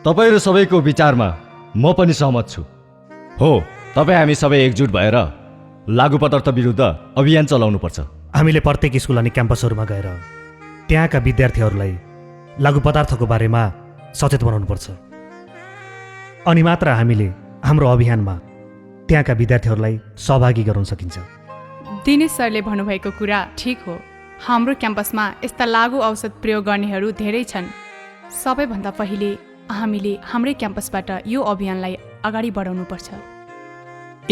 तपाईहरु सबैको विचारमा म पनि सहमत छु। हो, हामी सबै एकजुट भएर लागु पदार्थ विरुद्ध अभियान चलाउनु पर्छ। हामीले प्रत्येक स्कुल अनि क्याम्पसहरूमा गएर त्यहाँका विद्यार्थीहरूलाई लागु पदार्थको बारेमा सचेत बनाउनु पर्छ। अनि मात्र हामीले हाम्रो अभियानमा त्यहाँका विद्यार्थीहरूलाई सहभागी गराउन सकिन्छ। दिनेश सरले भन्नुभएको कुरा ठिक हो। हाम्रो क्याम्पसमा यस्ता लागु औषध प्रयोग गर्नेहरू धेरै छन्। सबैभन्दा पहिले हामीले हाम्रै क्याम्पसबाट यो अभियानलाई अगाडि बढाउनु पर्छ।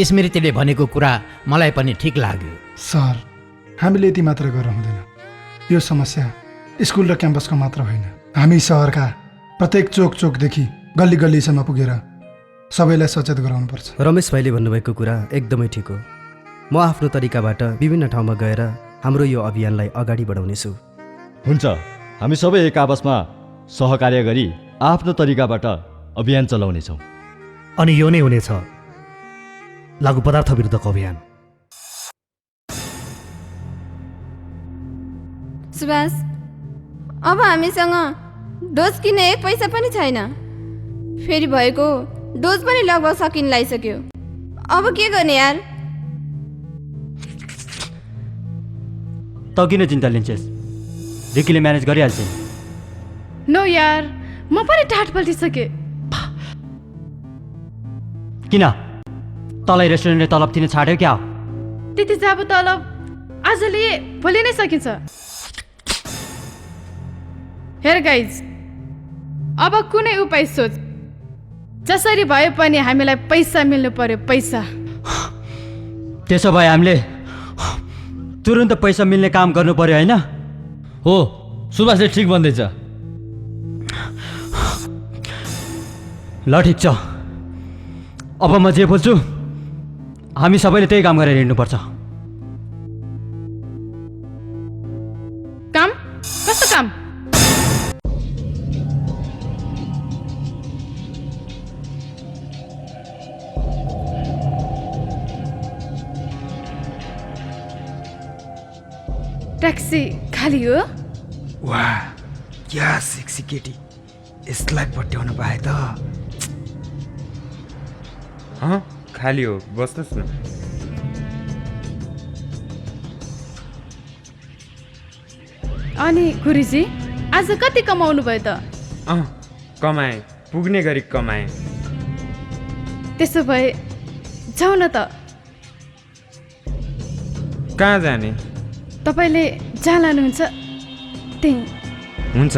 स्मृतिले भनेको कुरा मलाई पनि ठिक लाग्यो। सर, हामीले यति मात्र गरेर हुँदैन। यो समस्या स्कुल र क्याम्पसको मात्र होइन, हामी सहरका प्रत्येक चोकदेखि गल्ली गल्लीसम्म पुगेर सबैलाई सचेत गराउनु पर्छ। रमेश भाइले भन्नुभएको कुरा एकदमै ठिक हो। म आफ्नो तरिकाबाट विभिन्न ठाउँमा गएर हाम्रो यो अभियानलाई अगाडि बढाउनेछु। हुन्छ, हामी सबै एक आपसमा सहकार्य गरी आफ्नो तरिकाबाट अभियान चलाउनेछौँ। अनि यो नै हुनेछ लागु पदार्थ विरुद्धको अभियान। सुभाष, अब हामीसँग डोज किन्ने एक पैसा पनि छैन। फेरि भएको डोज पनि लगभग सकिन लागिसक्यो। अब के गर्ने यार? त किन चिन्ता लिन्छेस्? रिकीले म्यानेज गरिहाल्छ। नो यार, म पनि टाट पल्टिसके। किन? तँलाई रेस्टुरेन्टले तलब दिन छाड्यो क्या? त्यति जाब तलब आज लिए भोलि नै सकिन्छ। हेर गाइज, अब कुनै उपाय सोच। जसरी भए पनि हामीलाई पैसा मिल्नु पर्यो, पैसा। त्यसो भए हामीले तुरुन्त पैसा मिल्ने काम गर्नु पर्यो, होइन? हो, सुभाषले ठिक भन्दैछ। ल ठिक छ, अब म जे बोल्छु हामी सबैले त्यही काम गरेर हिँड्नुपर्छ। काम? कस्तो काम? ट्याक्सी खाली हो? वाह, क्या सेक्सी केटी। यसलाई पट्याउन पाए त। खाली हो, बस्नुहोस् न। अनि गुरुजी, आज कति कमाउनु भयो त? कमाए, पुग्ने गरी कमाए। त्यसो भए जाऊ न त। कहाँ जाने? तपाईँले जहाँ लानुहुन्छ त्यही। हुन्छ।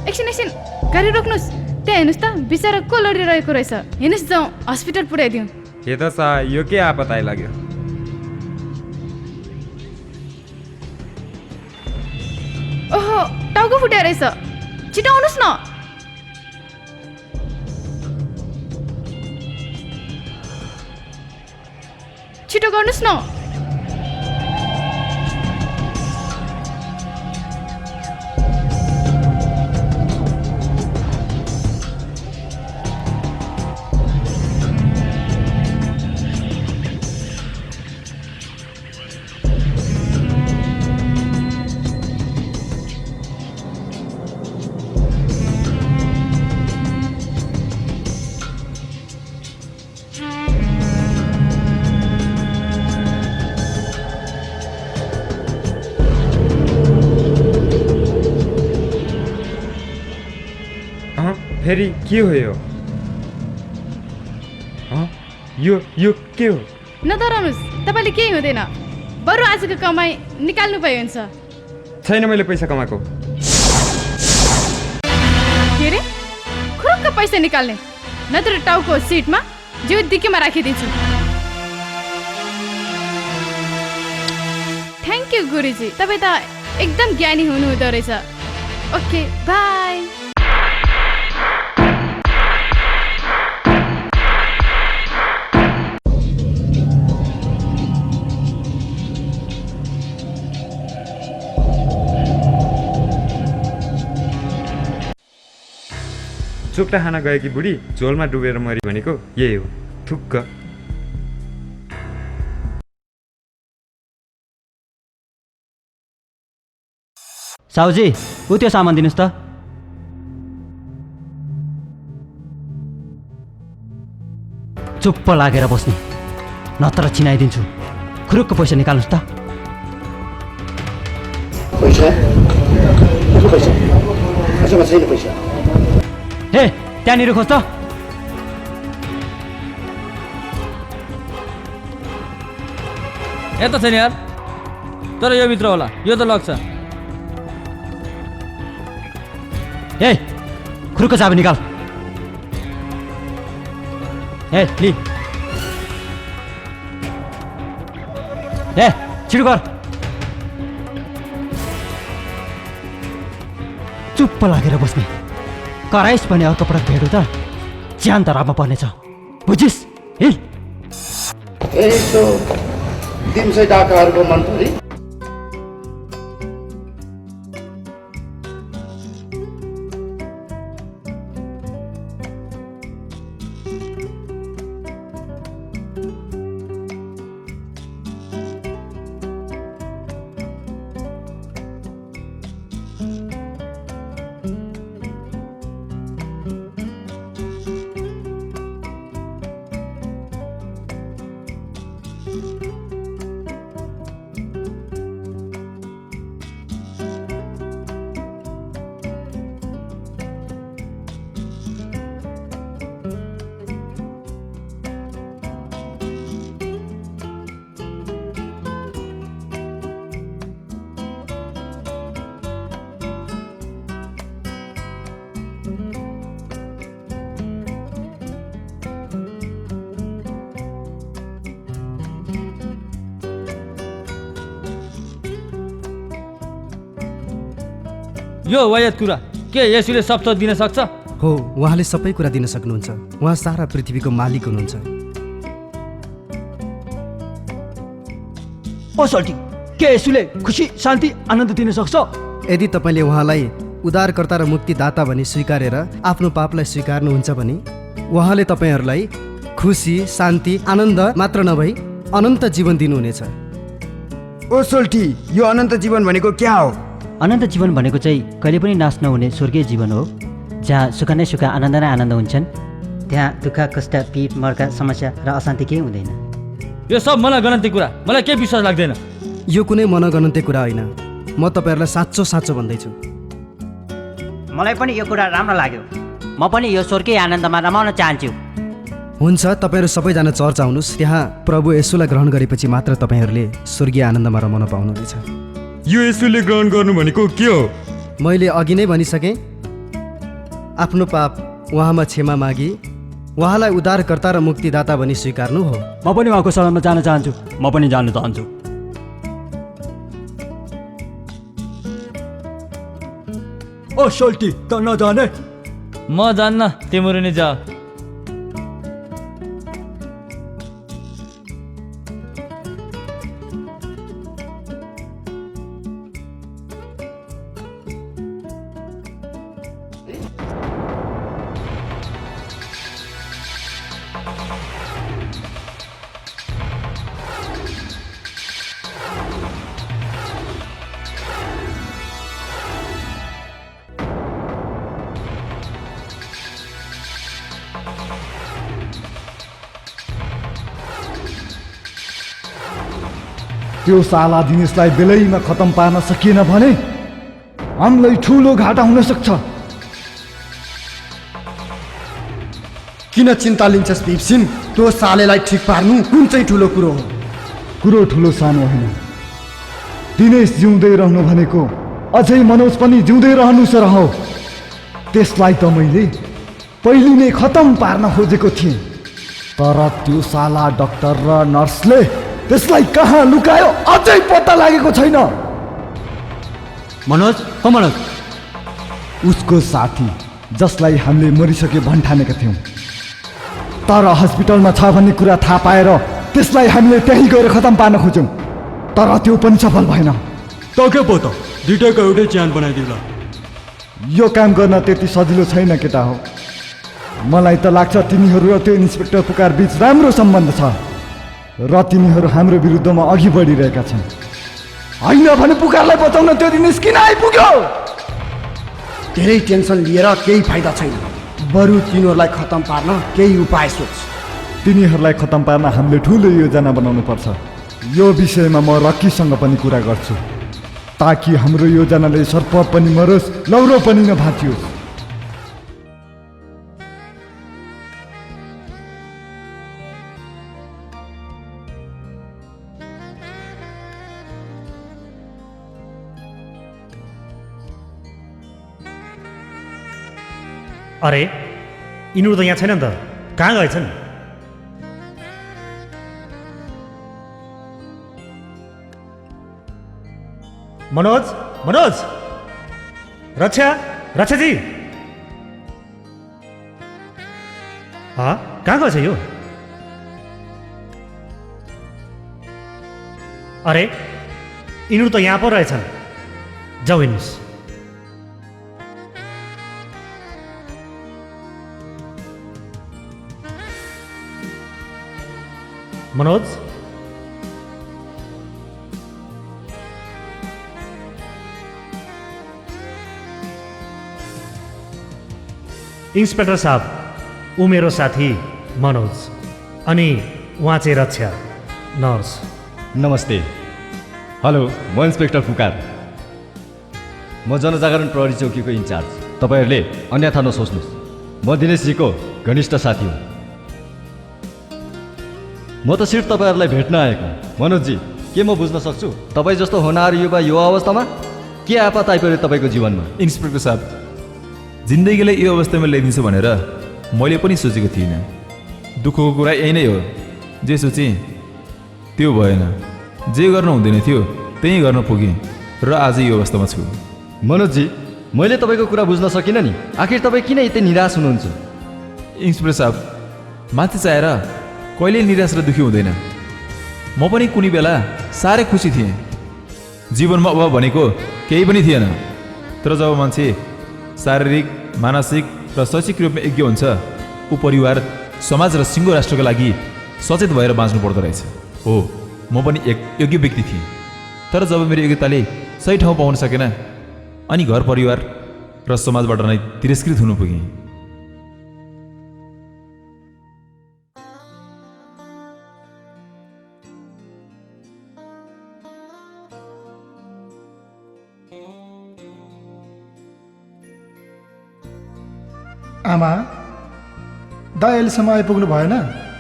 एकछिन गाडी रोक्नुहोस्। त्यहाँ हेर्नुहोस् त, बिचरा को लडिरहेको रहेछ। हेर्नुहोस्, जाउँ हस्पिटल पुर्याइदिउँ। हेर सा, यो के आपत आइलाग्यो? ओहो, टाउको फुट्यो रहेछ। छिटो आउनुहोस् न। छिटो गर्नुहोस् न। फेरि के हो यो? यो के हो? नडराउनुहोस्, तपाईँले केही हुँदैन। बरु आजको कमाई निकाल्नु भयो हुन्छ। छैन मैले पैसा कमाएको। के अरे? खुरुक्क पैसा निकाल्ने, नत्र टाउको सिटमा जिउ दिक्कीमा राखिदिन्छु। थ्याङ्क यू गुरुजी, तपाईँ त एकदम ज्ञानी हुनुहुँदो रहेछ। Okay, by. चोक्टा खाना गएकी बुढी झोलमा डुबेर मरी भनेको यही हो, थुक्क। साउजी ऊ त्यो सामान दिनुहोस् त। चुप्प लागेर बस्ने, नत्र चिनाइदिन्छु। खुरुक्क पैसा निकाल्नुहोस् त। हे त्यहाँनिर खोज त। यता छैन यार, तर यो भित्र होला, यो त लग्छ। ए खुरुक्क चाबी निकाल। ए लि, ए छिटो गर। चुप्प लागेर बस्ने, कराइस् भने अर्को पटक भेटौँ त ज्यान त रामा पर्नेछ, बुझिस्? हिल। यसो दिम्सै डाकाहरूको मन परि यो वायत कुरा के यसुले सब थोक दिन सक्छ? हो, उहाँले सबै कुरा दिन सक्नुहुन्छ। उहाँ सारा पृथ्वीको मालिक हुनुहुन्छ। ओ सल्टी, के यसुले खुसी शान्ति आनन्द दिन सक्छ? यदि तपाईँले उहाँलाई उद्धारकर्ता र मुक्तिदाता भनी स्वीकारेर आफ्नो पापलाई स्वीकार्नुहुन्छ भने उहाँले तपाईँहरूलाई खुसी शान्ति आनन्द मात्र नभई अनन्त जीवन दिनुहुनेछ। ओ सोल्टी, यो अनन्त जीवन भनेको क्या हो? अनन्त जीवन भनेको चाहिँ कहिले पनि नाश नहुने स्वर्गीय जीवन हो, जहाँ सुख नै सुख आनन्द नै आनन्द हुन्छन्। त्यहाँ दुःख कष्ट पीड मर्का समस्या र अशान्ति केही हुँदैन। यो सब मलाई गणन्ती कुरा, मलाई केही विश्वास लाग्दैन। यो कुनै मनगणन्ते कुरा होइन, म तपाईँहरूलाई साँचो साँचो भन्दैछु। मलाई पनि यो कुरा राम्रो लाग्यो। म पनि यो स्वर्गीय आनन्दमा रमाउन चाहन्छु। हुन्छ, तपाईँहरू सबैजना चर्च आउनुहोस्। त्यहाँ प्रभु येशूलाई ग्रहण गरेपछि मात्र तपाईँहरूले स्वर्गीय आनन्दमा रमाउन पाउनुहुनेछ। यो येशूले ग्रहण गर्नु भनेको के हो? मैले अघि नै भनिसकेँ, आफ्नो पाप उहाँमा क्षमा मागी उहाँलाई उद्धारकर्ता र मुक्तिदाता भनी स्वीकार्नु हो। म पनि उहाँको शरणमा जान चाहन्छु। म पनि जान चाहन्छु। ओ सोल्टी, त नजाने? म जान्न, तिम्रो नि जा। त्यो साला दिनेशलाई बेलैमा खतम पार्न सकिएन भने हामीलाई ठुलो घाटा हुन सक्छ। किन चिन्ता लिन्छस् भीमसिंह? त्यो सालेलाई ठिक पार्नु कुन चाहिँ ठुलो कुरो हो? कुरो ठुलो सानो होइन। दिनेश जिउँदै रहनु भनेको अझै मनोज पनि जिउँदै रहनु सर हो। त्यसलाई त मैले पहिले नै खतम पार्न खोजेको थिएँ, तर त्यो साला डाक्टर र नर्सले त्यसलाई कहाँ लुकायो अझै पत्ता लागेको छैन। मनोज, हो मनोज, उसको साथी जसलाई हामीले मरिसके भन्ठानेका थियौँ, तर हस्पिटलमा छ भन्ने कुरा थाहा पाएर त्यसलाई हामीले त्यहीँ गएर खतम पार्न खोज्यौँ, तर त्यो पनि सफल भएन। त के पो त दुईटैको एउटै च्यान बनाइदिउला। यो काम गर्न त्यति सजिलो छैन केटा हो। मलाई त लाग्छ तिमीहरू र त्यो इन्सपेक्टर पुकार बीच राम्रो सम्बन्ध छ र तिनीहरू हाम्रो विरुद्धमा अघि बढिरहेका छन्। होइन भने पुकारलाई बचाउन त्यो दिन किन आइपुग्यो? धेरै टेन्सन लिएर केही फाइदा छैन। बरु तिनीहरूलाई खतम पार्न केही उपाय सोच। तिनीहरूलाई खतम पार्न हामीले ठुलो योजना बनाउनु पर्छ। यो विषयमा म रक्कीसँग पनि कुरा गर्छु, ताकि हाम्रो योजनाले सर्प पनि मरोस्, लौरो पनि नभाँचियोस्। अरे यिनीहरू त यहाँ छैन नि त, कहाँ गएछन्? मनोज, मनोज, रक्षा, रक्षाजी, कहाँ गएछ यो? अरे यिनीहरू त यहाँ पो रहेछन्, जाऊ हेर्नुहोस्। मनोज, इन्सपेक्टर साहब, ऊ मेरो साथी मनोज, अनि उहाँ चाहिँ रक्षा, नर्स। नमस्ते। हेलो, म इन्सपेक्टर फुकार। म जनजागरण प्रहरी चौकीको इन्चार्ज। तपाईँहरूले अन्यथा नसोच्नुहोस्, म दिनेशजीको घनिष्ठ साथी हुँ। म त सिर्फ तपाईँहरूलाई भेट्न आएको। मनोजजी, के म बुझ्न सक्छु तपाईँ जस्तो होनहार युवा यो अवस्थामा के आपत आइपर्यो तपाईँको जीवनमा? इन्सपेक्टर साहब, जिन्दगीलाई यो अवस्थामा ल्याइदिन्छ भनेर मैले पनि सोचेको थिइनँ। दुःखको कुरा यही नै हो, जे सोचेँ त्यो भएन, जे गर्नु हुँदैन थियो त्यही गर्न पुगेँ र आज यो अवस्थामा छु। मनोजजी, मैले तपाईँको कुरा बुझ्न सकिनँ नि। आखिर तपाईँ किन यति निराश हुनुहुन्छ? इन्सपेक्टर साहब, माथि चाहेर कहिले निराश र दुःखी हुँदैन। म पनि कुनै बेला साह्रै खुसी थिएँ। जीवनमा अभाव भनेको केही पनि थिएन। तर जब मान्छे शारीरिक, मानसिक र शैक्षिक रूपमा योग्य हुन्छ, ऊ परिवार, समाज र सिङ्गो राष्ट्रका लागि सचेत भएर बाँच्नु पर्दो रहेछ। हो, म पनि एक योग्य व्यक्ति थिएँ। तर जब मेरो योग्यताले सही ठाउँ पाउन सकेन, अनि घर परिवार र समाजबाट नै तिरस्कृत हुनु पुगेँ। आमा, दाइ अहिलेसम्म आइपुग्नु भएन?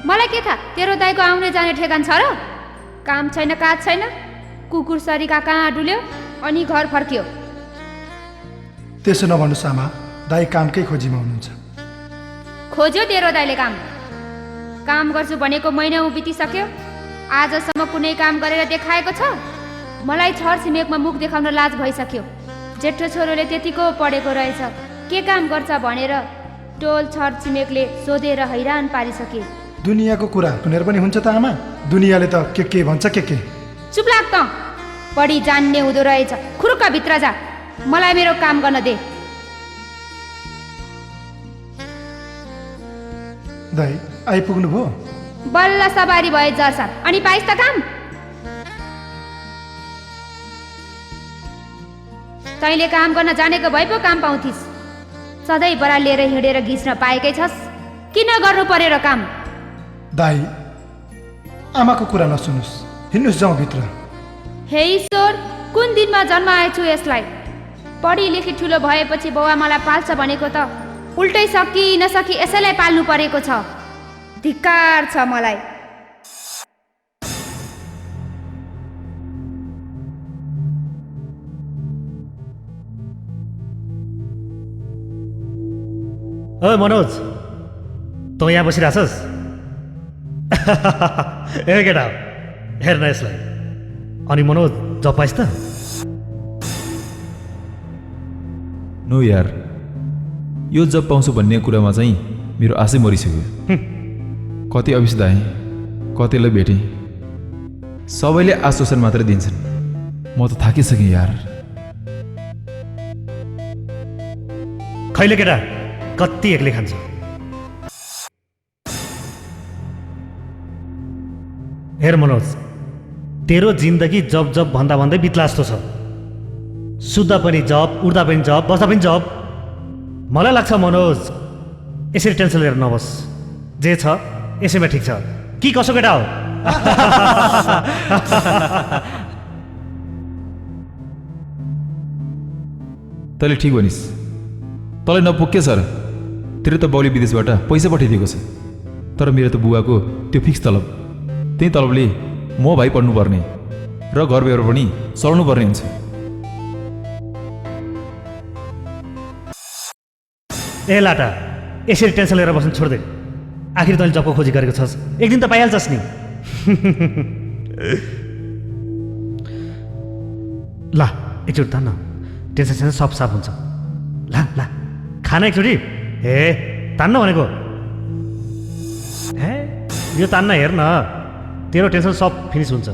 मलाई के थाहा तेरो दाइको आउने जाने ठेगान छ र? काम छैन, काज छैन, कुकुर सरीका कहाँ डुल्यो अनि घर फर्क्यो। त्यसो नभन्नुहोस् आमा, दाइ कामकै खोजीमा हुनुहुन्छ। खोज्यो तेरो दाइले काम? काम गर्छु भनेको महिना बितिसक्यो, आजसम्म कुनै काम गरेर देखाएको छ? मलाई छर छिमेकमा मुख देखाउन लाज भइसक्यो। जेठो छोरोले त्यतिको पढेको रहेछ, के काम गर्छ भनेर टोल छर छिमेकले सोधेर हैरान पारिसके। दुनियाँको कुरा सुनेर पनि हुन्छ त आमा? दुनियाँले त के भन्छ के। चुप लाग त, बढी जान्ने हुँदो रहेछ। खुरुक्क भित्र जा, मलाई मेरो काम गर्न दे। दाइ आइपुग्नु भयो? बल्ल सवारी भए जर्सा, अनि पाइस् त काम? तैँले काम गर्न जानेको भए पो काम पाउँथिस्। सधैँ बरा लिएर हिँडेर घिच्न पाएकै छस्, किन गर्नु पर्यो र काम? दाइ, आमाको कुरा नसुन्नुहोस्, हिँड्नुहोस्, जाउँ भित्र। हे ईश्वर, कुन दिनमा जन्माएछु यसलाई? पढी लेखी ठुलो भएपछि बाउ आमालाई पाल्छ भनेको त उल्टै सकि नसकी यसैलाई पाल्नु परेको छ। धिक्कार छ मलाई। ओ मनोज, तँ यहाँ बसिरहेछस्? ए केटा, हेर्न यसलाई। अनि मनोज, जब पाइस् त? नो यार, यो जब पाउँछु भन्ने कुरामा चाहिँ मेरो आशै मरिसक्यो। कति अफिस धाएँ, कतिलाई भेटेँ, सबैले आश्वासन मात्रै दिन्छन्। म त थाकिसकेँ यार। खैले केटा, कति एक्लै खान्छ? हेर मनोज, तेरो जिन्दगी जब जब भन्दा भन्दै बित्ला जस्तो छ। सुत्दा पनि जब, उठ्दा पनि जब, बस्दा पनि जब। मलाई लाग्छ मनोज यसरी टेन्सन लिएर नबस, जे छ यसैमा ठिक छ कि कसो केटा हो? तैँले ठिक भनिस्। तँलाई नपुग्के सर, तेरो त बाउले विदेशबाट पैसा पठाइदिएको छ, तर मेरो त बुवाको त्यो फिक्स तलब, त्यही तलबले म भाइ पढ्नुपर्ने र घर व्यवहार पनि चलाउनु पर्ने हुन्छ। ए लाटा, यसरी टेन्सन लिएर बस्नु छोड्दै। आखिर तैँले जबको खोजी गरेको छस्, एक दिन त पाइहाल्छस् नि। ला एकचोटि तान्न, टेन्सन सब साफ हुन्छ। ला ला खाना एकचोटि। ए तान्न भनेको। ए यो तान्न हेर न, तेरो टेन्सन सब फिनिस हुन्छ।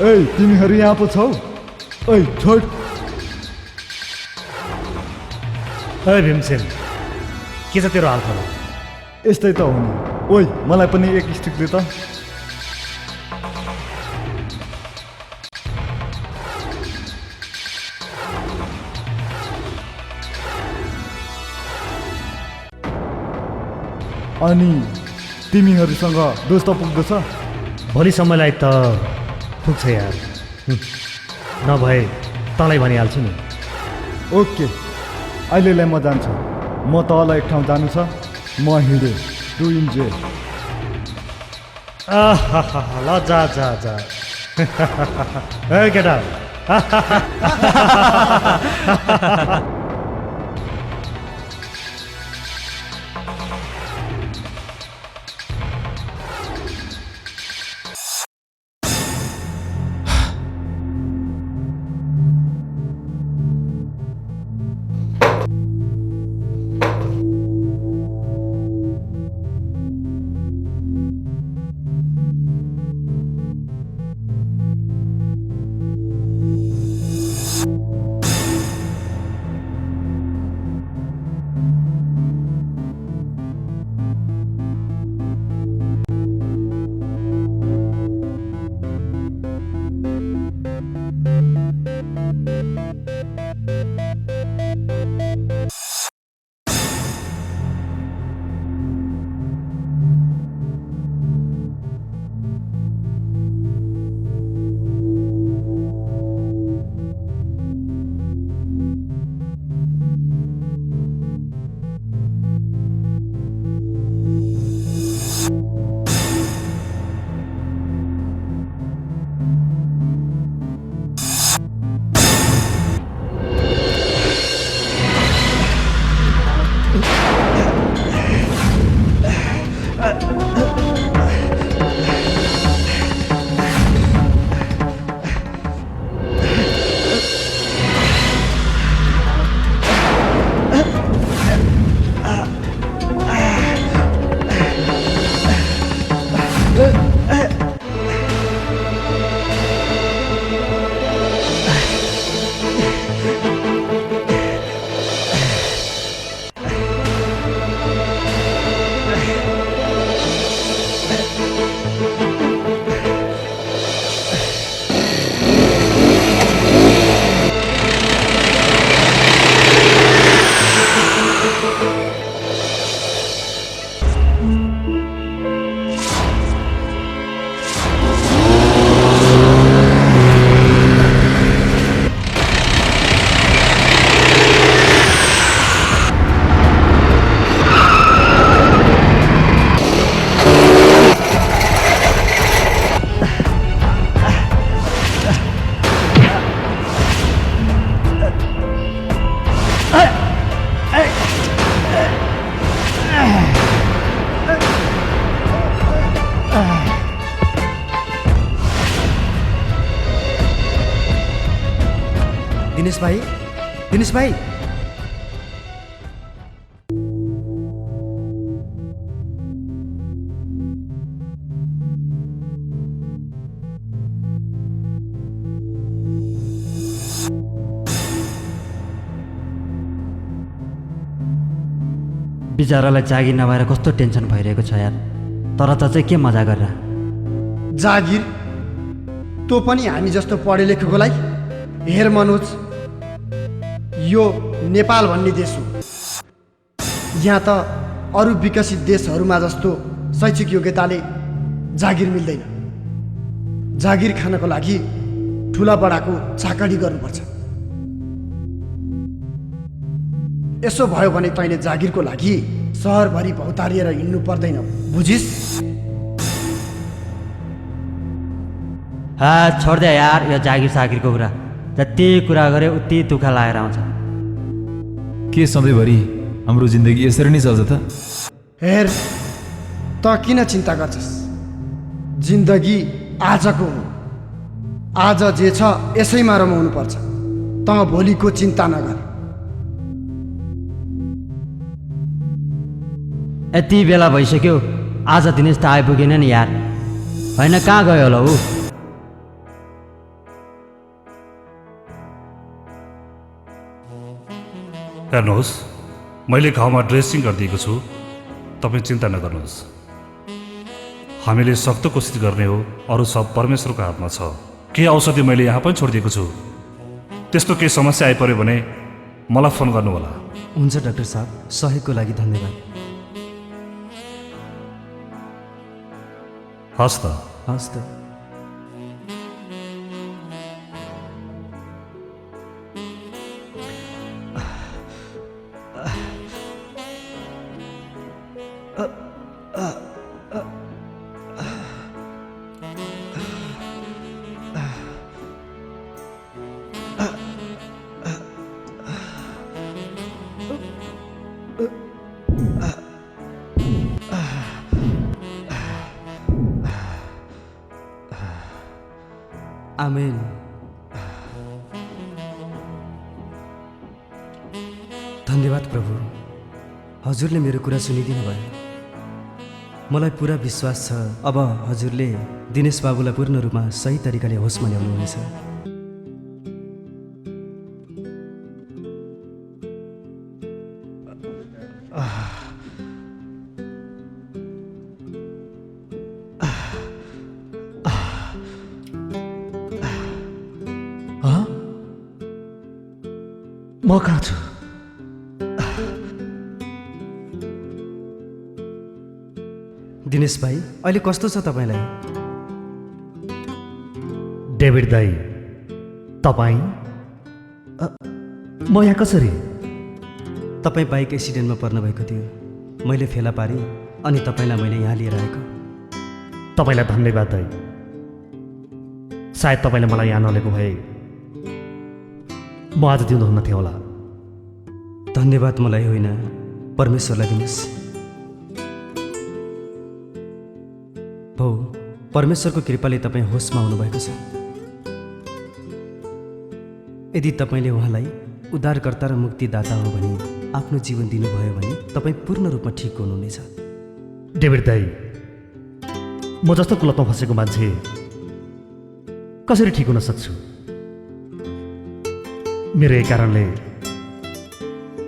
ए तिमीहरू यहाँ पो छौ? ओइ छोड। ए भीमसेन, के छ तेरो हालखबर? यस्तै त हो नि। ओइ मलाई पनि एक स्टिक दे त। अनि तिमीहरूसँग दोस्त पुग्दछ? भोलिसम्मलाई त पुग्छ यार। नभए तँलाई भनिहाल्छु नि। ओके, अहिलेलाई म जान्छु। म तल एक ठाउँ जानु छ, म हिँडेँ। To enjoy. ल जा जा जा। ए केटा। दिनेश भाइ, दिनेश भाइ, बिचरालाई जागिर नभएर कस्तो टेन्सन भइरहेको छ यार। तर त चाहिँ के मजा गरेर जागिर तँ पनि हामी जस्तो पढे लेखेकोलाई? हेर मनोज, यो नेपाल भन्ने देश हो। यहाँ त अरू विकसित देशहरूमा जस्तो शैक्षिक योग्यताले जागिर मिल्दैन। जागिर खानको लागि ठुला बडाको चाकडी गर्नुपर्छ। यसो भयो भने तैँले जागिरको लागि सहरभरि भौतारिएर हिँड्नु पर्दैन, बुझिस्? छोडिदे यार यो जागिर सागिरको कुरा। जति कुरा गरे उति दुःख लागेर आउँछ। के सधैँभरि हाम्रो जिन्दगी यसरी नै चल्छ त? हेर, त किन चिन्ता गर्छस्? जिन्दगी आजको हो। आज जे छ यसैमा रमाउनु पर्छ। त भोलिको चिन्ता नगर। यति बेला भइसक्यो, आज दिनेश त आइपुगेन नि यार। होइन कहाँ गयो होला ऊ? हेर्नुहोस्, मैले घाउमा ड्रेसिङ गरिदिएको छु, तपाईँ चिन्ता नगर्नुहोस्। हामीले सक्दो कोसिस गर्ने हो, अरू सब परमेश्वरको हातमा छ। केही औषधि मैले यहाँ पनि छोडिदिएको छु। त्यस्तो केही समस्या आइपर्यो भने मलाई फोन गर्नुहोला। हुन्छ डाक्टर साहब, सहयोगको लागि धन्यवाद। हस् त। हस् त। आमेन। धन्यवाद प्रभु, हजुरले मेरो कुरा सुनिदिनु भयो। मलाई पुरा विश्वास छ अब हजुरले दिनेश बाबुलाई पूर्ण रूपमा सही तरिकाले होसमा ल्याउनुहुनेछ। म कहाँ छु? दिनेश भाइ, अहिले कस्तो छ तपाईँलाई? डेभिड दाई, तपाईँ? म यहाँ कसरी? तपाईँ बाइक एक्सिडेन्टमा पर्नुभएको थियो। मैले फेला पारेँ अनि तपाईँलाई मैले यहाँ लिएर आएको। तपाईँलाई धन्यवाद दाई। सायद तपाईँले मलाई यहाँ नलिएको भए म आज जिउँदो थिएँ होला। धन्यवाद मलाई होइन, परमेश्वरलाई दिनुहोस्। भाउ, परमेश्वरको कृपाले तपाईँ होसमा आउनुभएको छ। यदि तपाईँले उहाँलाई उद्धारकर्ता र मुक्तिदाता हो भने आफ्नो जीवन दिनुभयो भने तपाईँ पूर्ण रूपमा ठिक हुनुहुनेछ। डेभिड दाई, म जस्तो कुलतमा फँसेको मान्छे कसरी ठिक हुन सक्छु? मेरो यही कारणले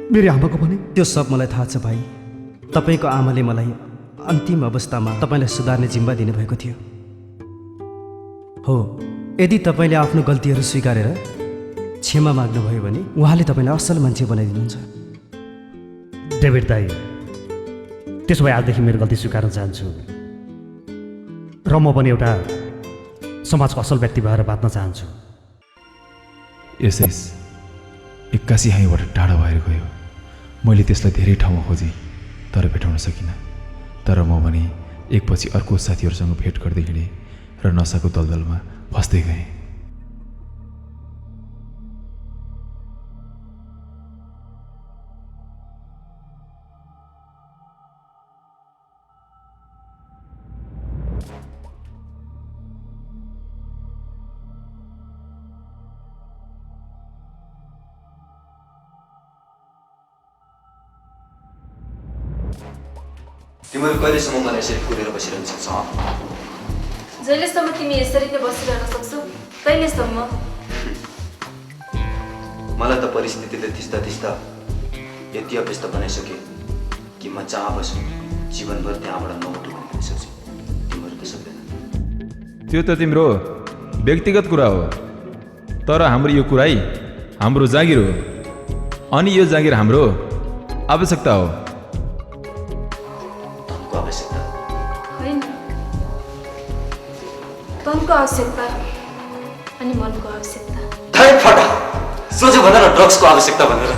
मेरो आमाको पनि त्यो सब मलाई थाहा छ भाइ। तपाईँको आमाले मलाई अन्तिम अवस्थामा तपाईँलाई सुधार्ने जिम्मा दिनुभएको थियो। हो, यदि तपाईँले आफ्नो गल्तीहरू स्वीकारेर क्षमा माग्नुभयो भने उहाँले तपाईँलाई असल मान्छे बनाइदिनुहुन्छ। डेभिड दाई, त्यसो भए आजदेखि मेरो गल्ती स्वीकार्न चाहन्छु र म पनि एउटा समाजको असल व्यक्ति भएर बाँच्न चाहन्छु। एसएस एक्कासी हामीबाट टाढा भएर गयो। मैले त्यसलाई धेरै ठाउँमा खोजेँ तर भेटाउन सकिनँ। तर म भने एकपछि अर्को साथीहरूसँग भेट गर्दै हिँडेँ र नसाको दलदलमा फस्दै गएँ। तिमीहरू कहिलेसम्म मलाई यसरी कुरेर बसिरहन सक्छौ? जहिलेसम्म तिमी यसरी नै बसिरहन सक्छौ तहिलेसम्म। मलाई त परिस्थितिले थिच्दा थिच्दा यति अभ्यस्त बनाइसके कि म जहाँ बस्छु जीवनभर त्यहाँबाट नउठु भन्ने सोच्छु। तिमीहरू त सक्दैन। त्यो त तिम्रो व्यक्तिगत कुरा हो, तर हाम्रो यो कुरै हाम्रो जागिर हो अनि यो जागिर हाम्रो आवश्यकता हो। धनको आवश्यकता होइन, तनको आवश्यकता अनि मनको आवश्यकता। धाइ फटा सोझो भनेर ड्रग्सको आवश्यकता भनेर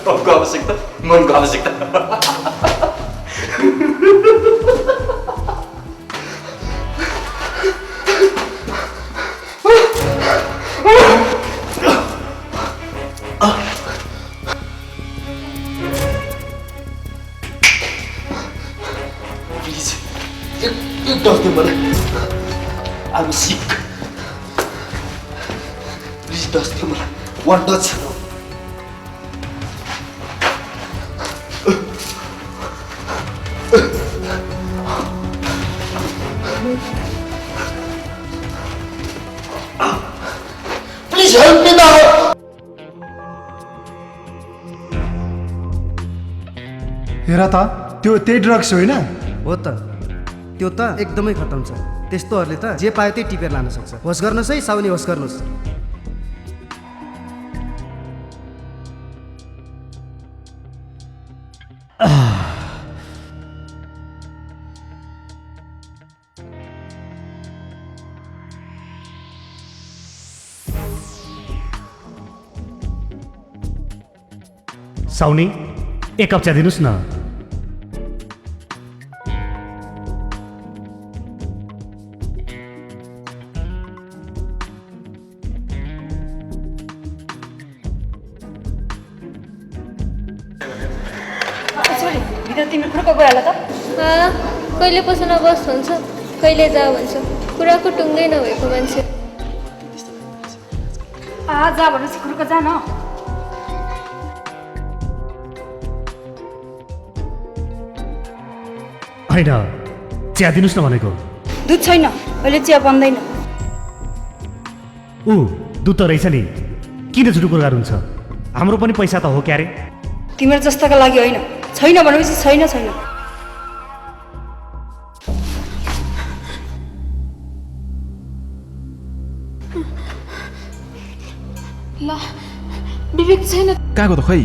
धनको आवश्यकता मनको आवश्यकता। Don't do it. I'm sick. Please don't do it. One touch. Please help me now. हेर त त्यो त्यही ड्रग्स होइन? हो त, त्यो त एकदमै खतम छ। त्यस्तोहरूले त जे पायो त्यही टिपेर लान सक्छ। होस् गर्नुहोस् है साउनी, होस् गर्नुहोस्। साउनी, एक कप चिया दिनुहोस् न। तिमी खुर्को गइहाल त। कहिले पसन बस भन्छ, कहिले जा भन्छ, कुराको टुङ्गै नभएको मान्छे। जा भनेपछि खुर्को जा न। होइन, चिया दिनुहोस् न भनेको। दुध छैन, अहिले चिया बन्दैन। दुध त रहेछ नि, किन झुटो कुरा हुन्छ? हाम्रो पनि पैसा त हो क्यारे। तिम्रो जस्ताका लागि होइन, छैन भनेपछि छैन छैन। ल विवेक छैन। कहाँको त खै?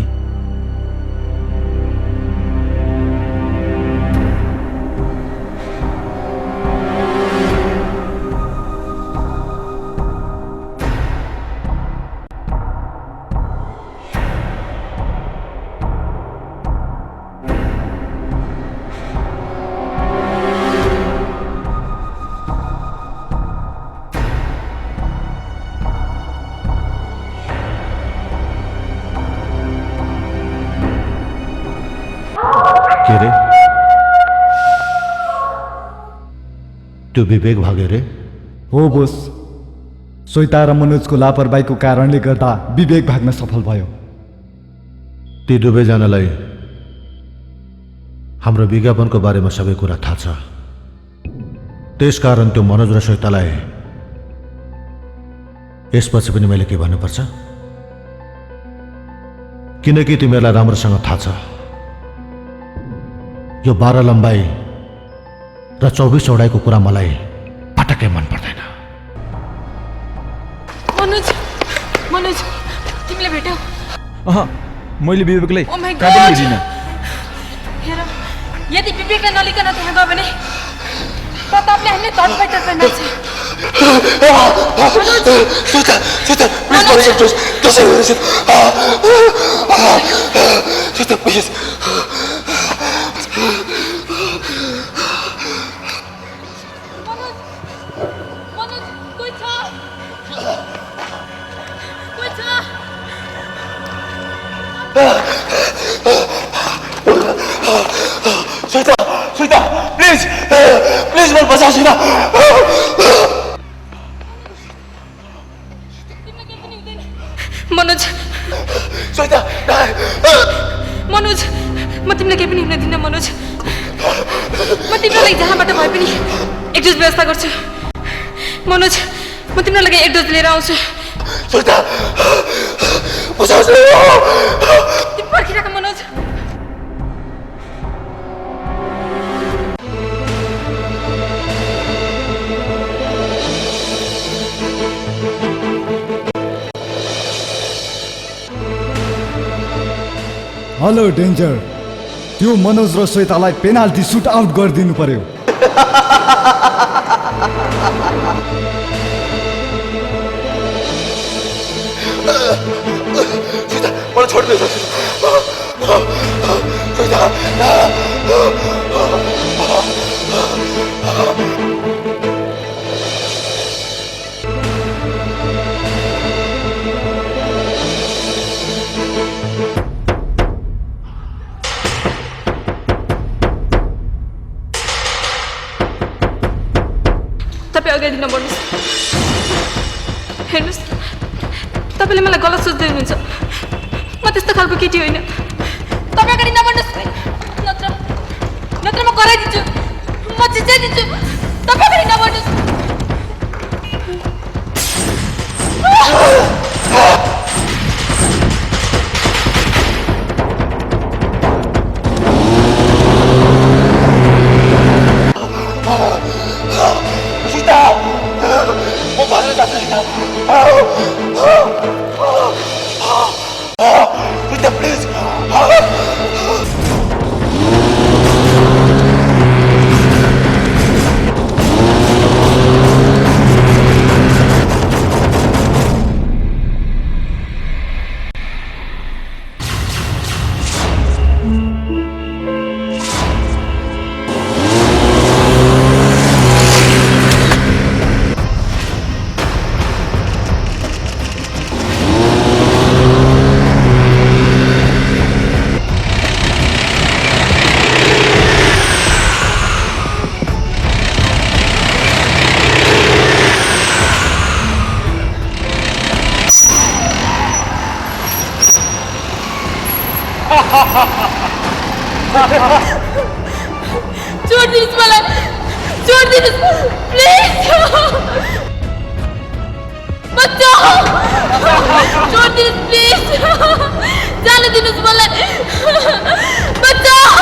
के रे? त्यो विवेक भाग्यो रे? हो बोस, श्वेता र मनोजको लापरवाहीको कारणले गर्दा विवेक भाग्न सफल भयो। ती दुवैजनालाई हाम्रो विज्ञापनको बारेमा सबै कुरा थाहा छ। त्यसकारण त्यो मनोज र श्वेतालाई यसपछि पनि मैले के भन्नुपर्छ? किनकि तिमीहरूलाई राम्रोसँग थाहा छ यो 12 लम्बाई र 24 चौडाइको कुरा मलाई पटक्कै मन पर्दैन। मनोज, मनोज तिमीले भेट्यौ? मैले विवेकलाई Oh my काटेर God! लिदिन। हेर, यदि विवेकलाई नलिकन त्यहाँ गयो भने प्रतापले हामीलाई तडपाई तडपाई मार्छ। श्वेता, श्वेता, प्लिज, प्लिज मलाई बचाऊ श्वेता। मनोज, श्वेता, मनोज, म तिमीलाई केही पनि हुन दिन्न मनोज। म तिम्रो लागि जहाँबाट भए पनि एक डोज व्यवस्था गर्छु। मनोज, म तिम्रो लागि एक डोज लिएर आउँछु। तिमी पर्खिराख मनोज। हेलो डेन्जर, त्यो मनोज र श्वेतालाई पेनाल्टी सुट आउट गरिदिनु पर्यो। मलाई छोड्दिनु। तपाईँ अगाडि नबढ्नुहोस्। हेर्नुहोस्, तपाईँले मलाई गलत सोच्दै हुनुहुन्छ। म त्यस्तो खालको केटी होइन। तपाईँ अगाडि नबढ्नुहोस्, नत्र म कराइदिन्छु, म चिच्याइदिन्छु। तपाईँ अगाडि नबढ्नुहोस्। छोडिदिनुहोस् मलाई, छोडिदिनुहोस् प्लिज। बचाऊ, छोडिदिनुहोस् प्लिज। जान दिनुहोस् मलाई, बचाऊ।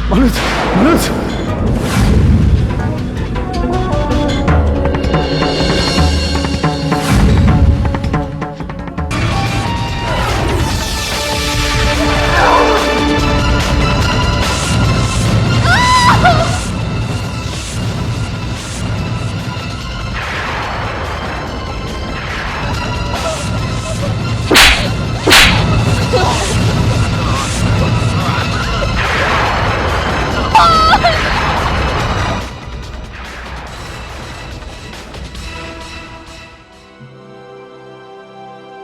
मनोज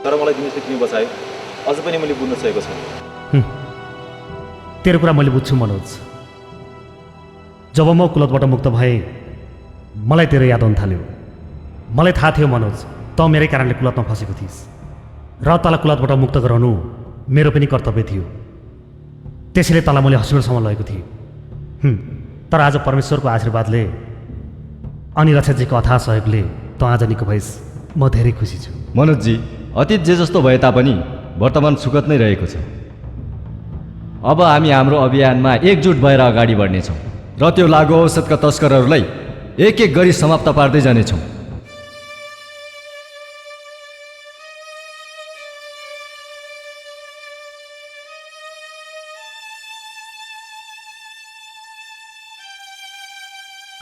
तर मलाई दिनेशले किन बचायो अझ पनि मैले बुझ्न सकेको छैन। तेरो कुरा मैले बुझ्छु मनोज। जब म कुलतबाट मुक्त भएँ मलाई तेरो याद आउन थाल्यो। मलाई थाहा थियो मनोज त मेरै कारणले कुलतमा फसेको थिइस् र तँलाई कुलतबाट मुक्त गराउनु मेरो पनि कर्तव्य थियो। त्यसैले तँलाई मैले हस्पिटलसम्म लगेको थिएँ। तर आज परमेश्वरको आशीर्वादले अनि रक्षाजीको अथाह सहयोगले त आज निको भइस्। म धेरै खुसी छु। मनोजजी, अतीत जे जस्तो भए तापनि वर्तमान सुखद नै रहेको छ। अब हामी हाम्रो अभियानमा एकजुट भएर अगाडि बढ्नेछौँ र त्यो लागु औषधका तस्करहरूलाई एक एक गरी समाप्त पार्दै जानेछौँ।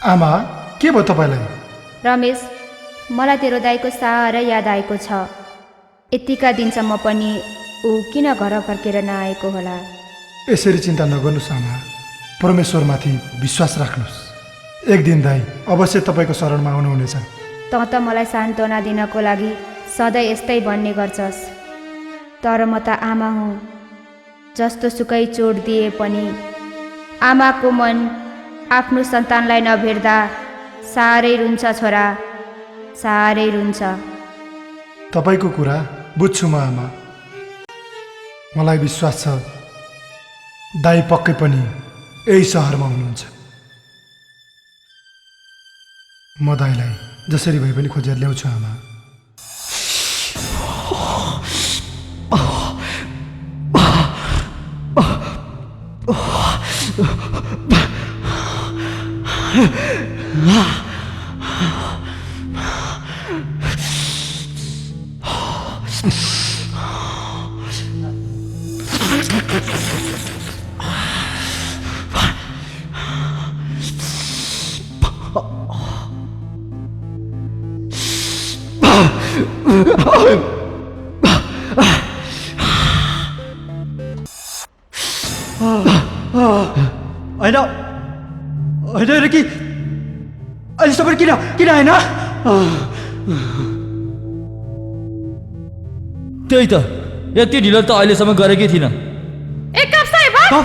आमा, के भयो तपाईँलाई? रमेश, मलाई तेरो दाईको साह्रै याद आएको छ। यतिका दिनसम्म पनि ऊ किन घर फर्केर नआएको होला? यसरी चिन्ता नगर्नुहोस् आमा, परमेश्वरमाथि विश्वास राख्नुहोस्। एक दिन दाई अवश्य तपाईँको शरणमा आउनुहुनेछ। त मलाई सान्त्वना दिनको लागि सधैँ यस्तै भन्ने गर्छस्, तर म त आमा हुँ। जस्तो सुकै चोट दिए पनि आमाको मन आफ्नो सन्तानलाई नभेट्दा साह्रै रुन्छ छोरा, साह्रै रुन्छ। तपाईँको कुरा बुझ्छु म आमा। मलाई विश्वास छ दाई पक्कै पनि यही सहरमा हुनुहुन्छ। म दाईलाई जसरी भए पनि खोजेर ल्याउँछु आमा। होइन होइन कि अहिलेसम्म किन किन होइन? त्यही त, यति ढिलो त अहिलेसम्म गरेकै थिइनँ। एक कप चाय भयो?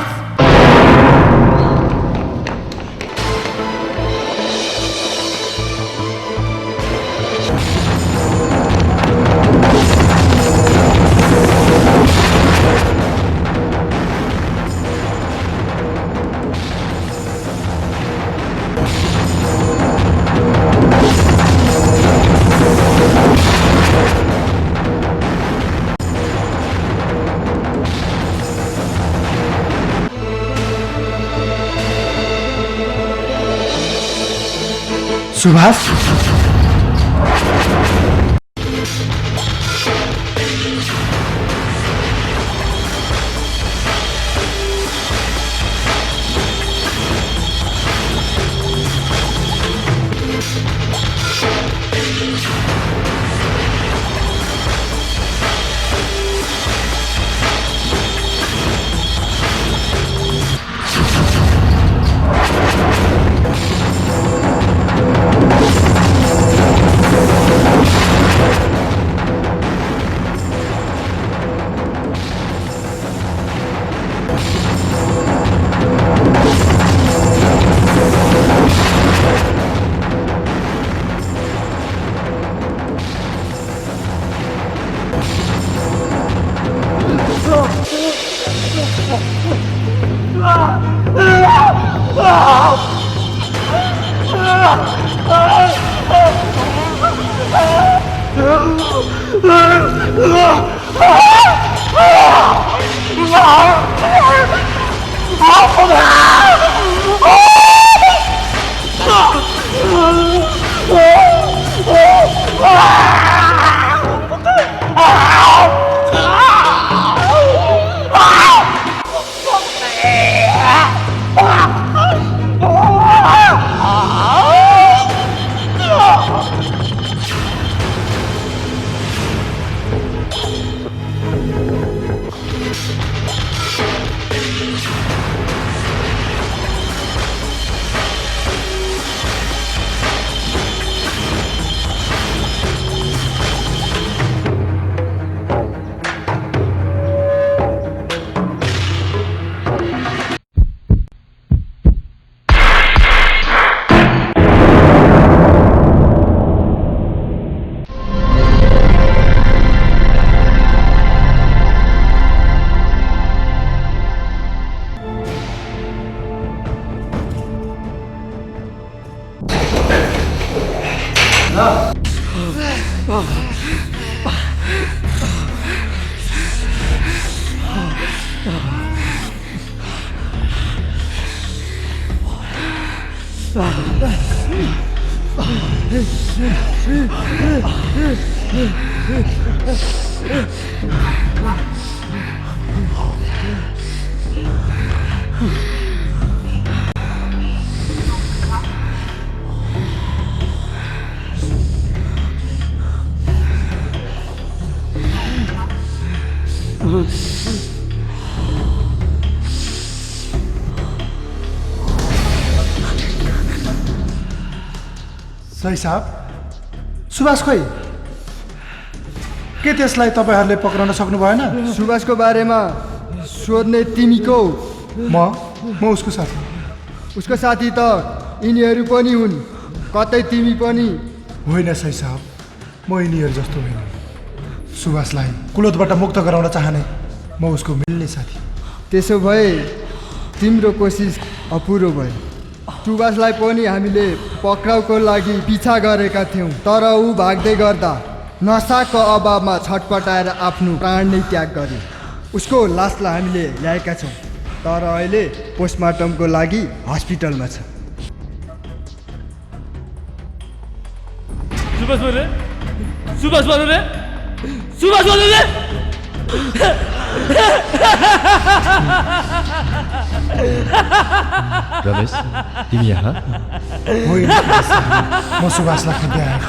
सुभाष, सही साहब सुभाष खोइ के त्यसलाई तपाईँहरूले पक्राउन सक्नु भएन? सुभाषको बारेमा सोध्ने तिमी को? म उसको साथी। उसको साथी त यिनीहरू पनि हुन्, कतै तिमी पनि होइन सही साहब, म यिनीहरू जस्तो होइन। सुभाषलाई कुलतबाट मुक्त गराउन चाहने म उसको मिल्ने साथी। त्यसो भए तिम्रो कोसिस अपुरो भयो। सुभाषलाई पनि हामीले पक्राउको लागि पिछा गरेका थियौँ, तर ऊ भाग्दै गर्दा नसाको अभावमा छटपटाएर आफ्नो प्राण नै त्याग गर्यो। उसको लासलाई हामीले ल्याएका छौँ, तर अहिले पोस्टमार्टमको लागि हस्पिटलमा छ। सुभाष बोल रे, सुभाष बोल रे, सुभाष बोल रे। रमेश तिमी यहाँ? होइन म सुभाषलाई खोज्दै आएको।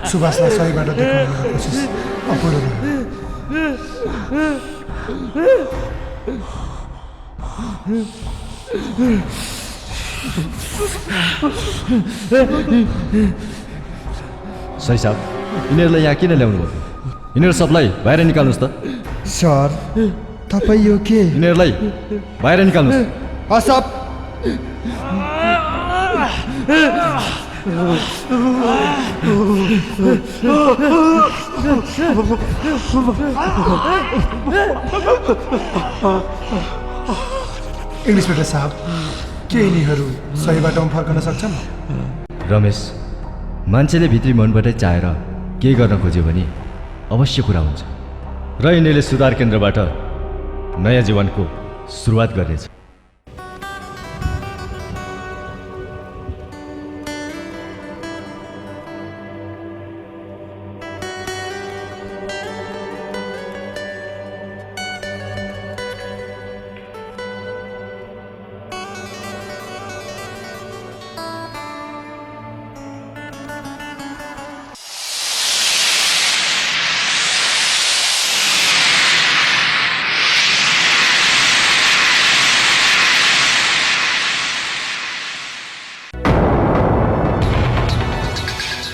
सुभाषलाई सही बाटो देखाउने कोसिस अपुरो भयो। सही साहब यिनीहरूलाई यहाँ किन ल्याउनु भयो? यिनीहरू सबलाई बाहिर निकाल्नुहोस् त। सर तपाईँ यो के? यिनीहरूलाई बाहिर निकाल्नुहोस्। असब इन्सपेक्टर साहब के यिनीहरू सही बाटोमा फर्कन सक्छन्? रमेश मान्छेले भित्री मनबाटै चाहेर केही गर्न खोज्यो भने अवश्य कुरा हुन्छ र यिनीहरूले सुधार केन्द्रबाट नयाँ जीवनको सुरुवात गर्नेछ।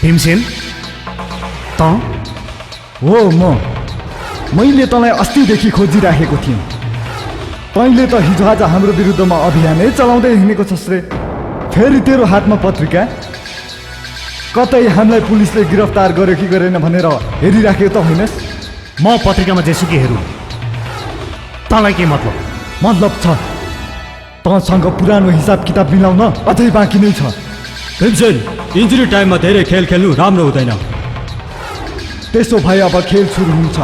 भीमसेन त हो मैले तँलाई अस्तिदेखि खोजिराखेको थिएँ। तैँले त हिजोआज हाम्रो विरुद्धमा अभियानै चलाउँदै हिँडेको छस् रे। फेरि तेरो हातमा पत्रिका, कतै हामीलाई पुलिसले गिरफ्तार गर्यो कि गरेन भनेर हेरिराखेको त होइनस्? म पत्रिकामा जेसुकै हेरौँ, तँलाई के मतलब? मतलब छ, तँसँग पुरानो हिसाब किताब मिलाउन अझै बाँकी नै छ। भीमसेन इन्जुरी टाइममा धेरै खेल खेल्नु राम्रो हुँदैन। त्यसो भए अब खेल सुरु हुन्छ।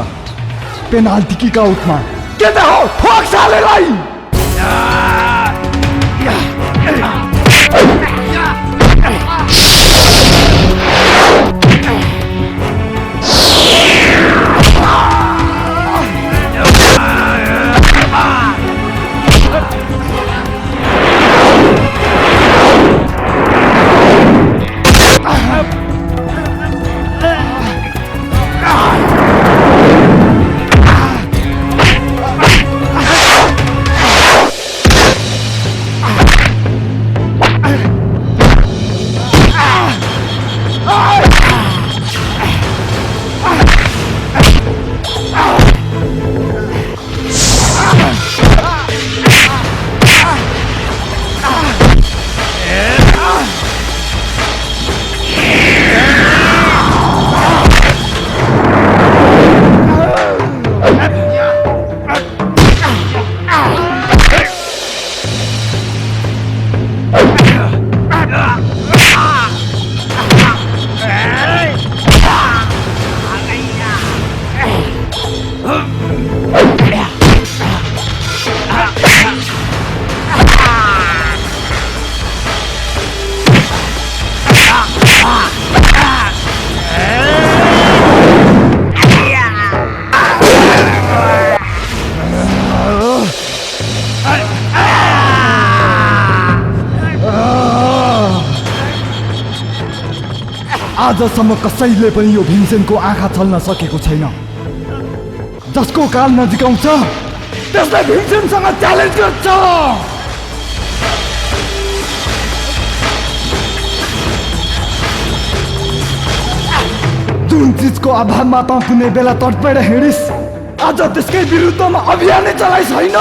पेनाल्टी किक आउटमा के त हो ठोक सालेलाई। आजसम्म कसैले पनि यो भीमसेनको आँखा छल्न सकेको छैन। जसको काल नजिकाउँछ त्यसलाई भीमसेनसँग च्यालेन्ज गर्छ। जुन चिजको अभावमा त कुनै बेला तडपेर हिँडिस्, आज त्यसकै विरुद्धमा अभियानै चलाइस् होइन?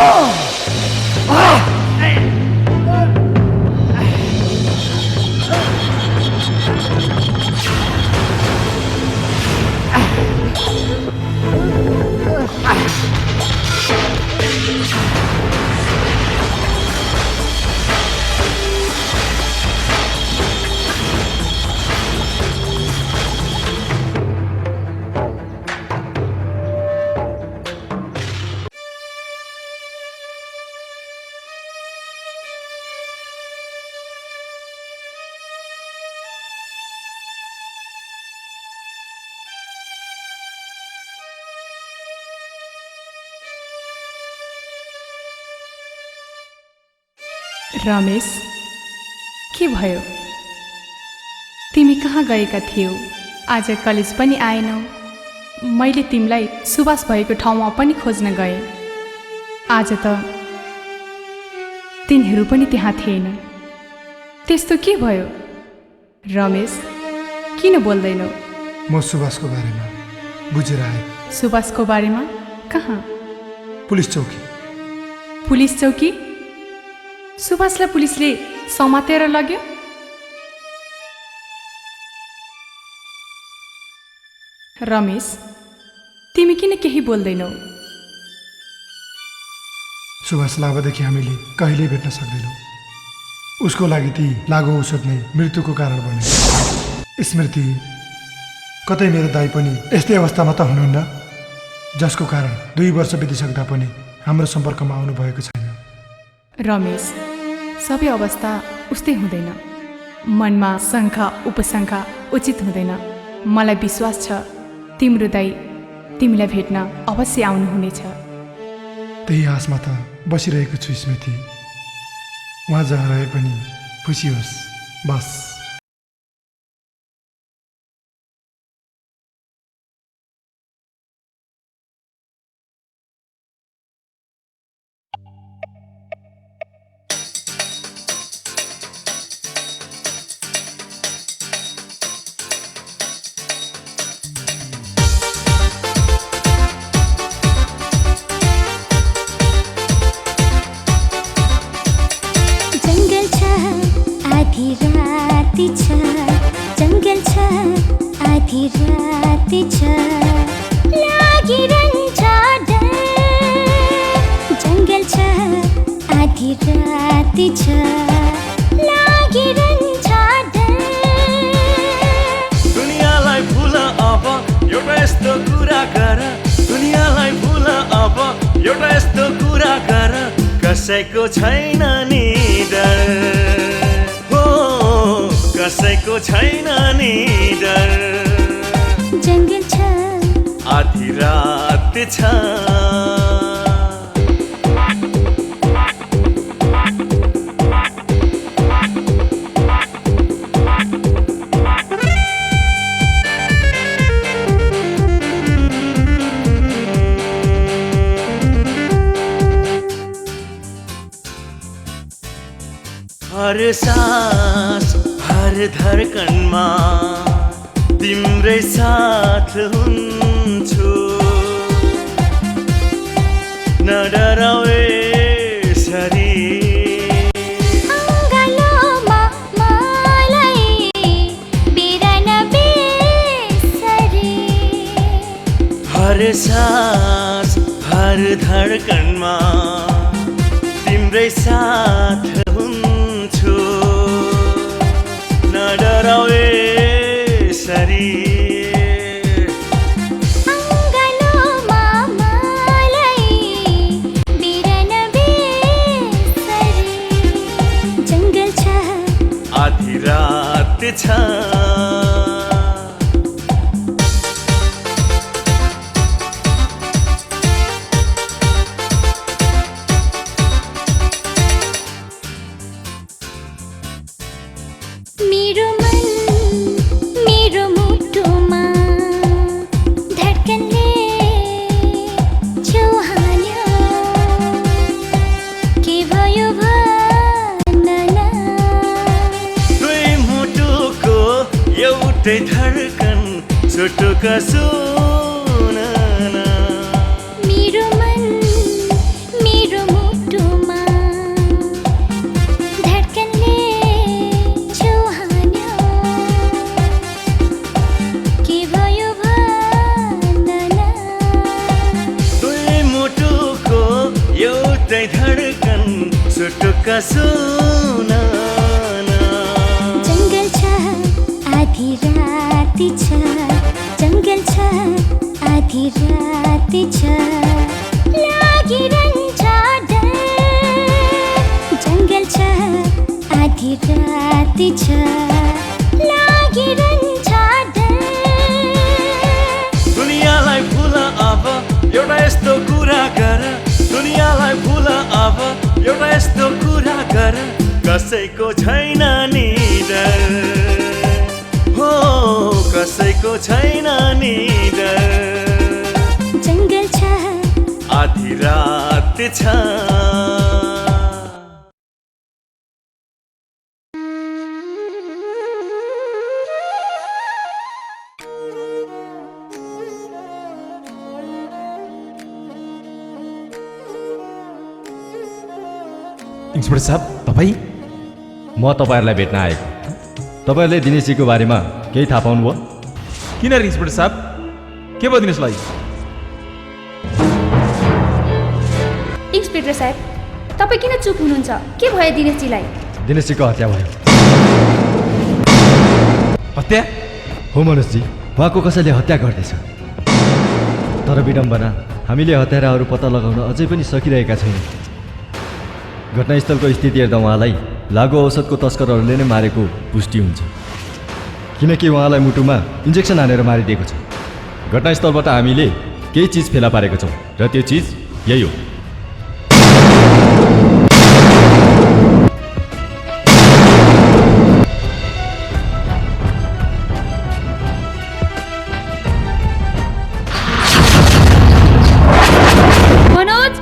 रमेश, के भयो? तिमी कहाँ गएका थियौ? आज कलेज पनि आएनौ। मैले तिमीलाई सुवास भएको ठाउँमा पनि खोज्न गएँ। आज त तिनीहरू पनि त्यहाँ थिएन। त्यस्तो के भयो? रमेश, किन बोल्दैनौ? म सुवासको बारेमा बुझेर आएँ। सुवासको बारेमा? कहाँ? पुलिस चौकी। पुलिस चौकी? सुभाषलाई पुलिसले समातेर लग्यो? रमेश, तिमी किन केही बोल्दैनौ? सुभाषलाई अबदेखि हामीले कहिल्यै भेट्न सक्दैनौँ। उसको लागि ती लागु औषध नै मृत्युको कारण बने। स्मृति, कतै मेरो दाइ पनि यस्तै अवस्थामा त हुनुहुन्न, जसको कारण 2 वर्ष बितिसक्दा पनि हाम्रो सम्पर्कमा आउनु भएको छैन। रमेश, सबै अवस्था उस्तै हुँदैन। मनमा शङ्का उपशङ्का उचित हुँदैन। मलाई विश्वास छ तिम्रो दाइ तिमीलाई भेट्न अवश्य आउनुहुनेछ। त्यही आशमा त बसिरहेको छु स्मृति। उहाँ जहाँ रहे पनि खुसी होस् बस। जङ्गल छ आधी रात छ लागिरहन्छ डर। जङ्गल छ आधी रात छ लागिरहन्छ डर। दुनियाँलाई भुल अब एउटा यस्तो कुरा गर, दुनियाँलाई भुल अब एउटा यस्तो कुरा गर, कसैको छैन नि डर, कसैको छैन नि डर। जङ्गल छ आधी रात छ हर सास हर धडकनमा तिम्रै साथ हुन्छु। नडराऊ यसरी अङ्गालोमा मलाई बिरान बेसरी। हर सास हर धडकनमा तिम्रै साथ हुन्छु। नडराऊ यसरी अङ्गालोमा मलाई बिरान बेसरी। जङ्गल छ आधी रात छ मेरो मन मेरो एउटै धडकन छुटुका सुन मेरो मन मेरो मुटुमा धड्कनले छुहान्यो के भयो भन्दन दुई मुटुको एउटै धडकन छुटुका सुन जङ्गल छ आधी राति छ जङ्गल छ आधी राति छ लागिरहन्छ डर जङ्गल छ आधी राति छ लागिरहन्छ डर दुनियाँलाई भुल अब एउटा यस्तो कुरा गर दुनियाँलाई भुल अब एउटा यस्तो कुरा गर कसैको छैन नि डर हो कसैको छैन नि डर जङ्गल छ आधी रात छ इन्सपेक्टर साहब तपाईँ म तपाईँहरूलाई भेट्न आएको तपाईँहरूले दिनेशजीको बारेमा केही थाहा पाउनुभयो किन रे इन्सपेक्टर साहब के भयो दिनेशलाई इन्सपेक्टर साहब तपाईँ किन चुप हुनुहुन्छ के भयो दिनेशजीलाई दिनेशजीको हत्या भयो हत्या हो मनोजजी उहाँको कसैले हत्या गर्दैछ तर विडम्बना हामीले हत्याराहरू पत्ता लगाउन अझै पनि सकिरहेका छैनौँ घटनास्थलको स्थिति हेर्दा उहाँलाई लागु औषधको तस्करहरूले नै मारेको पुष्टि हुन्छ किनकि उहाँलाई मुटुमा इन्जेक्सन हानेर मारिदिएको छ घटनास्थलबाट हामीले केही चिज फेला पारेको छौँ र त्यो चिज यही हो मनोज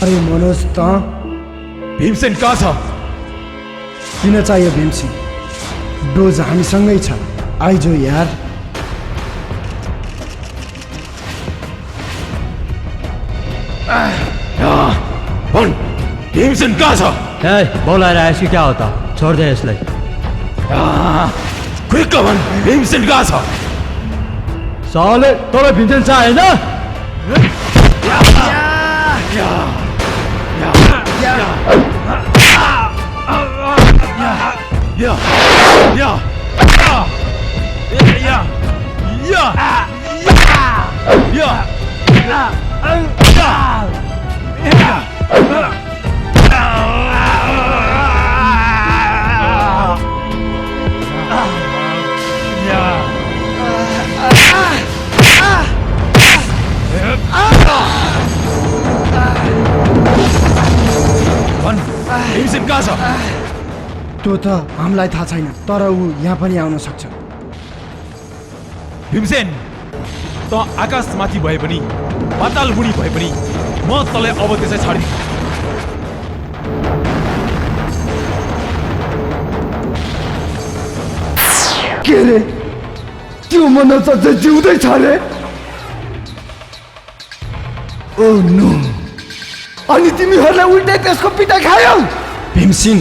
अरे मनोज त भीमसेन कहाँ छ किन चाहियो भीमसिंह डोज हामीसँगै छ आइजो यार भन भीमसेन कहाँ छ बोलाएर आएछ कि क्या हो त छोड दे यसलाई क्विक भन भीमसेन कहाँ छ साले तँलाई भीमसेन चाहिएन भीमसेन कहाँ छ त्यो त हामीलाई थाहा छैन तर ऊ यहाँ पनि आउन सक्छ भीमसेन त आकाशमाथि भए पनि पाताल बुढी भए पनि म तँलाई अब त्यसै छाडिदिन्छु के रे त्यो मनोज अझै जिउँदै छ रे ओ नो अनि तिमीहरूलाई उल्टै त्यसको पिटा खायौ भीमसिंह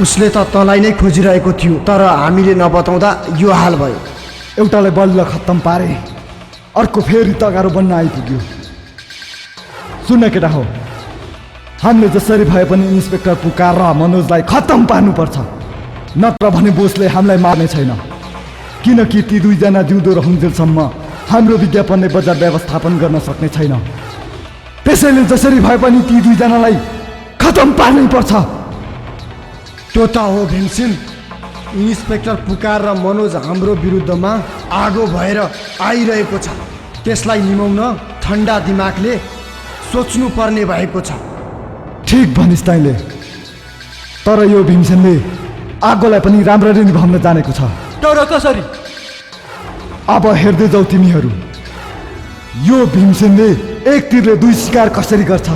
उसले त तँलाई नै खोजिरहेको थियो तर हामीले नबताउँदा यो हाल भयो एउटालाई बल्ल खत्तम पारे अर्को फेरि तगारो बन्न आइपुग्यो सुन्न केटा हो हामीले जसरी भए पनि इन्सपेक्टर पुकार र मनोजलाई खत्तम पार्नुपर्छ नत्र भने बोसले हामीलाई मार्ने छैन किनकि ती दुईजना जिउँदो रहन्जेलसम्म हाम्रो विज्ञापनले बजार व्यवस्थापन गर्न सक्ने छैन त्यसैले जसरी भए पनि ती दुईजनालाई खत्तम पार्नै पर्छ त्यो त हो भीमसिंह इन्सपेक्टर पुकार र मनोज हाम्रो विरुद्धमा आगो भएर आइरहेको छ त्यसलाई निमाउन ठन्डा दिमागले सोच्नु पर्ने भएको छ ठिक भनिस् तैँले तर यो भीमसेनले आगोलाई पनि राम्ररी निभाउन जानेको छ तर कसरी अब हेर्दै जाऊ तिमीहरू यो भीमसेनले एक तीरले दुई शिकार कसरी गर्छ?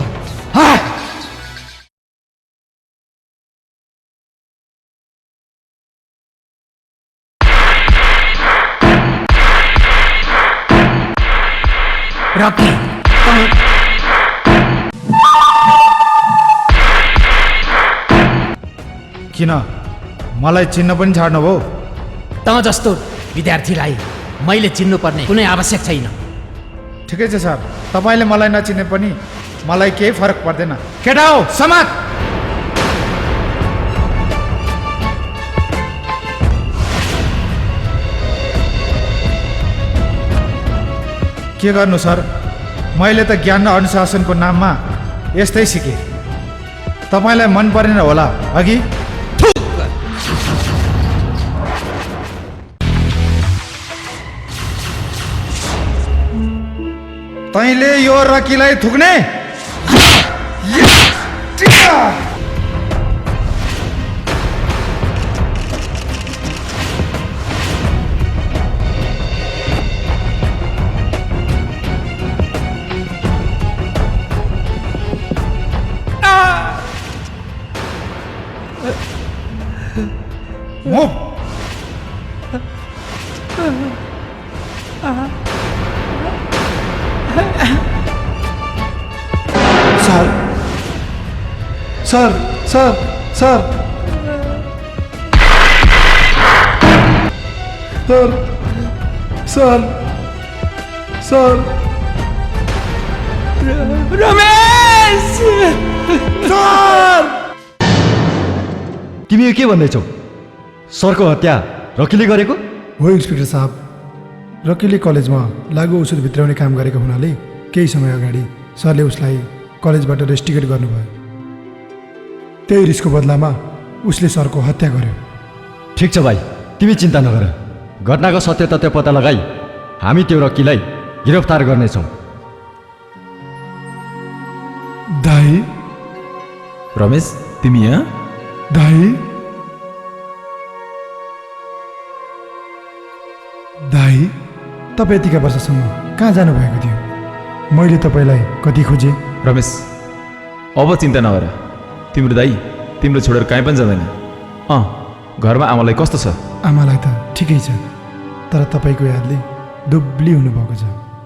रकी किन मलाई चिन्न पनि छाड्नु भयो? त जस्तो विद्यार्थीलाई मैले चिन्नुपर्ने कुनै आवश्यक छैन। ठिकै छ सर, तपाईँले मलाई नचिने पनि मलाई केही फरक पर्दैन। केटा हो समात। के गर्नु सर, मैले त ज्ञान र अनुशासनको नाममा यस्तै सिकेँ। तपाईँलाई मन परेन होला अघि? तैँले यो रकीलाई थुक्ने? Sir sir sir sir sir sir Ramesh sir तिमी यो के भन्दैछौ? सरको हत्या रकीले गरेको हो इन्सपेक्टर साहब। रकीले कलेजमा लागु औषध भित्राउने काम गरेको हुनाले केही समय अगाडि सरले उसलाई कलेजबाट रेस्टिकेट गर्नुभयो। त्यही रिसको बदलामा उसले सरको हत्या गर्यो। ठिक छ भाइ, तिमी चिन्ता नगर। घटनाको सत्य तथ्य पत्ता लगाई हामी त्यो रकीलाई गिरफ्तार गर्नेछौँ। दाई रमेश तिमी यहाँ? दाई दाई तपाईँ यतिका वर्षसम्म कहाँ जानुभएको थियो? मैले तपाईँलाई कति खोजेँ। रमेश अब चिन्ता नगर, तिम्रो दाई तिम्रो छोडेर कहीँ पनि जाँदैन। घरमा आमालाई कस्तो छ? आमालाई त ठिकै छ, तर तपाईँको यादले दुब्ली हुनुभएको छ।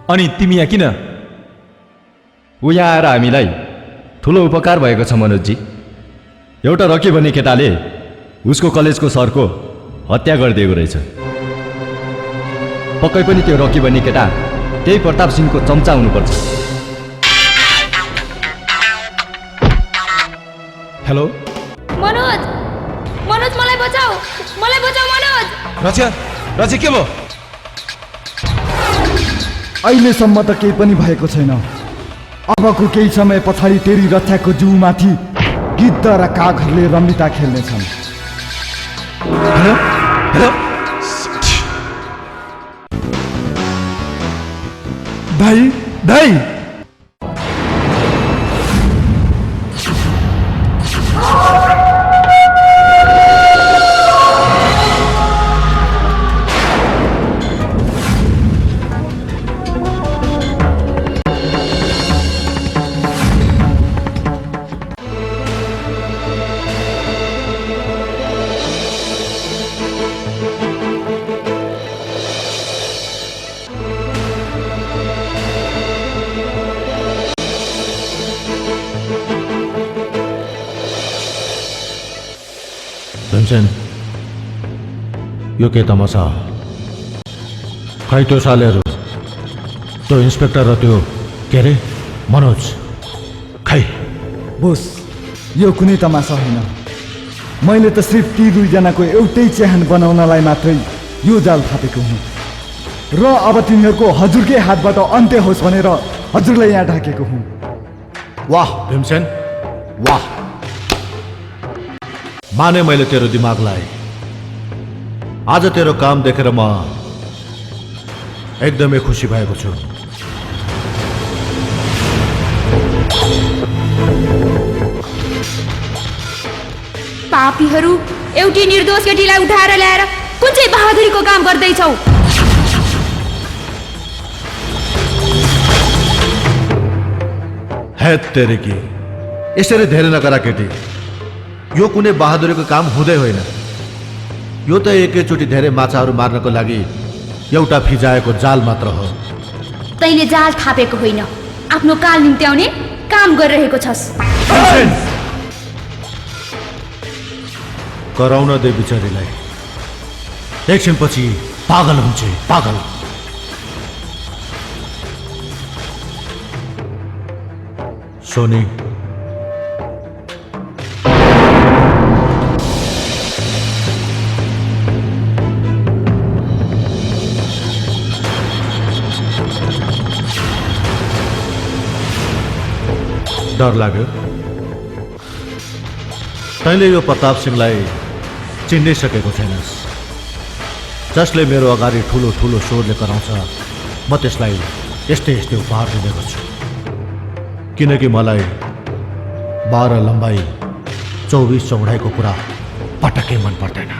अनि तिमी यहाँ किन? ऊ यहाँ आएर हामीलाई ठुलो उपकार भएको छ मनोजजी। एउटा रकी भन्ने केटाले उसको कलेजको सरको हत्या गरिदिएको रहेछ। पक्कै पनि त्यो रकी भन्ने केटा त्यही प्रताप सिंहको चम्चा हुनुपर्छ। हेलो मनोज, मनोज मलाई बचाऊ, मलाई बचाऊ मनोज। रक्षा, रक्षा के भयो? अहिलेसम्म त केही पनि भएको छैन। अबको केही समय पछाडि तेरी रक्षाको जिउमाथि गिद्ध र कागहरूले रमिता खेल्नेछन्। दाई दाई भीमसेन, यो के तमासा? खै त्यो सालेहरू, त्यो इन्सपेक्टर र त्यो के अरे मनोज, खै? बोस, यो कुनै तमासा होइन। मैले त सिर्फ ती दुईजनाको एउटै चेहान बनाउनलाई मात्रै यो जाल थापेको हुँ र अब तिनीहरूको हजुरकै हातबाट अन्त्य होस् भनेर हजुरलाई यहाँ ढाकेको हुँ। वाह भीमसेन, वाह! माने मैले तेरो दिमागलाई। आज तेरो काम देखेर म एकदमै खुसी भएको छु। पापीहरू, एउटी निर्दोष केटीलाई उठाएर ल्याएर कुन चाहिँ बहादुरीको काम गर्दैछौ? है तेरे की यसरी धेरै नगरा केटी। यो कुनै बहादुरीको काम हुँदै होइन। यो त एकैचोटि धेरै माछाहरू मार्नको लागि एउटा फिजाएको जाल मात्र हो। तैँले जाल थापेको होइन, आफ्नो काल निम्त्याउने काम गरिरहेको छस्। कराउन दे बिचारीलाई, एकछिनपछि पागल हुन्छ पागल। सोनी डर लाग्यो? तैँले यो प्रताप सिंहलाई चिन्नै सकेको छैनस्। जसले मेरो अगाडि ठुलो ठुलो स्वरले कराउँछ, म त्यसलाई यस्तै यस्तै उपहार दिने गर्छु। किनकि मलाई 12 लम्बाई 24 चौडाइको कुरा पटक्कै मन पर्दैन।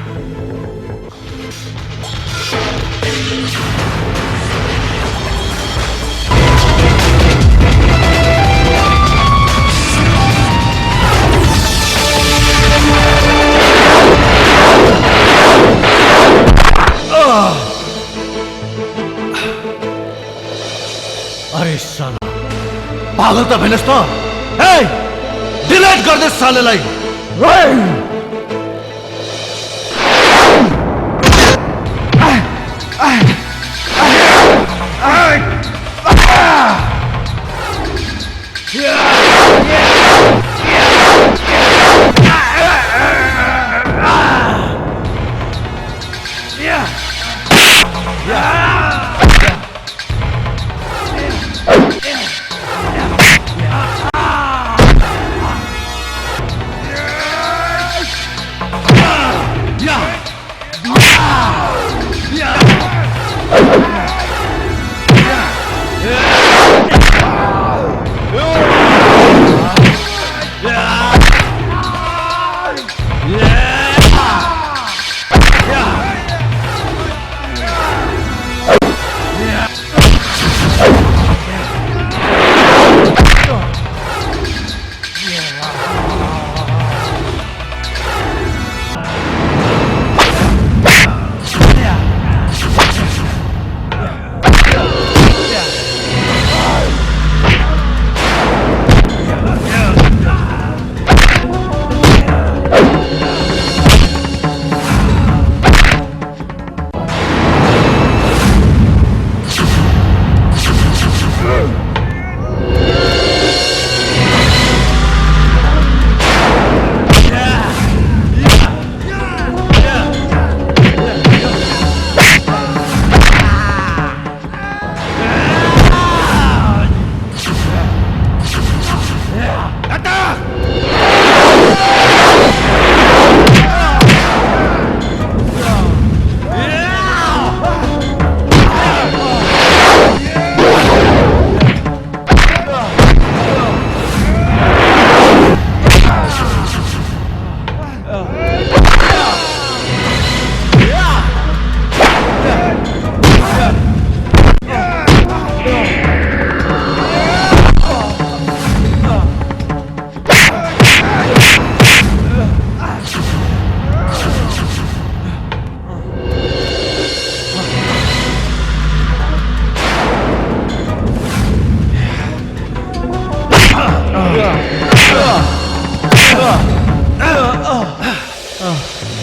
अरे साला पागल त भएनस् त? ए डिलिट गर्दै सालेलाई।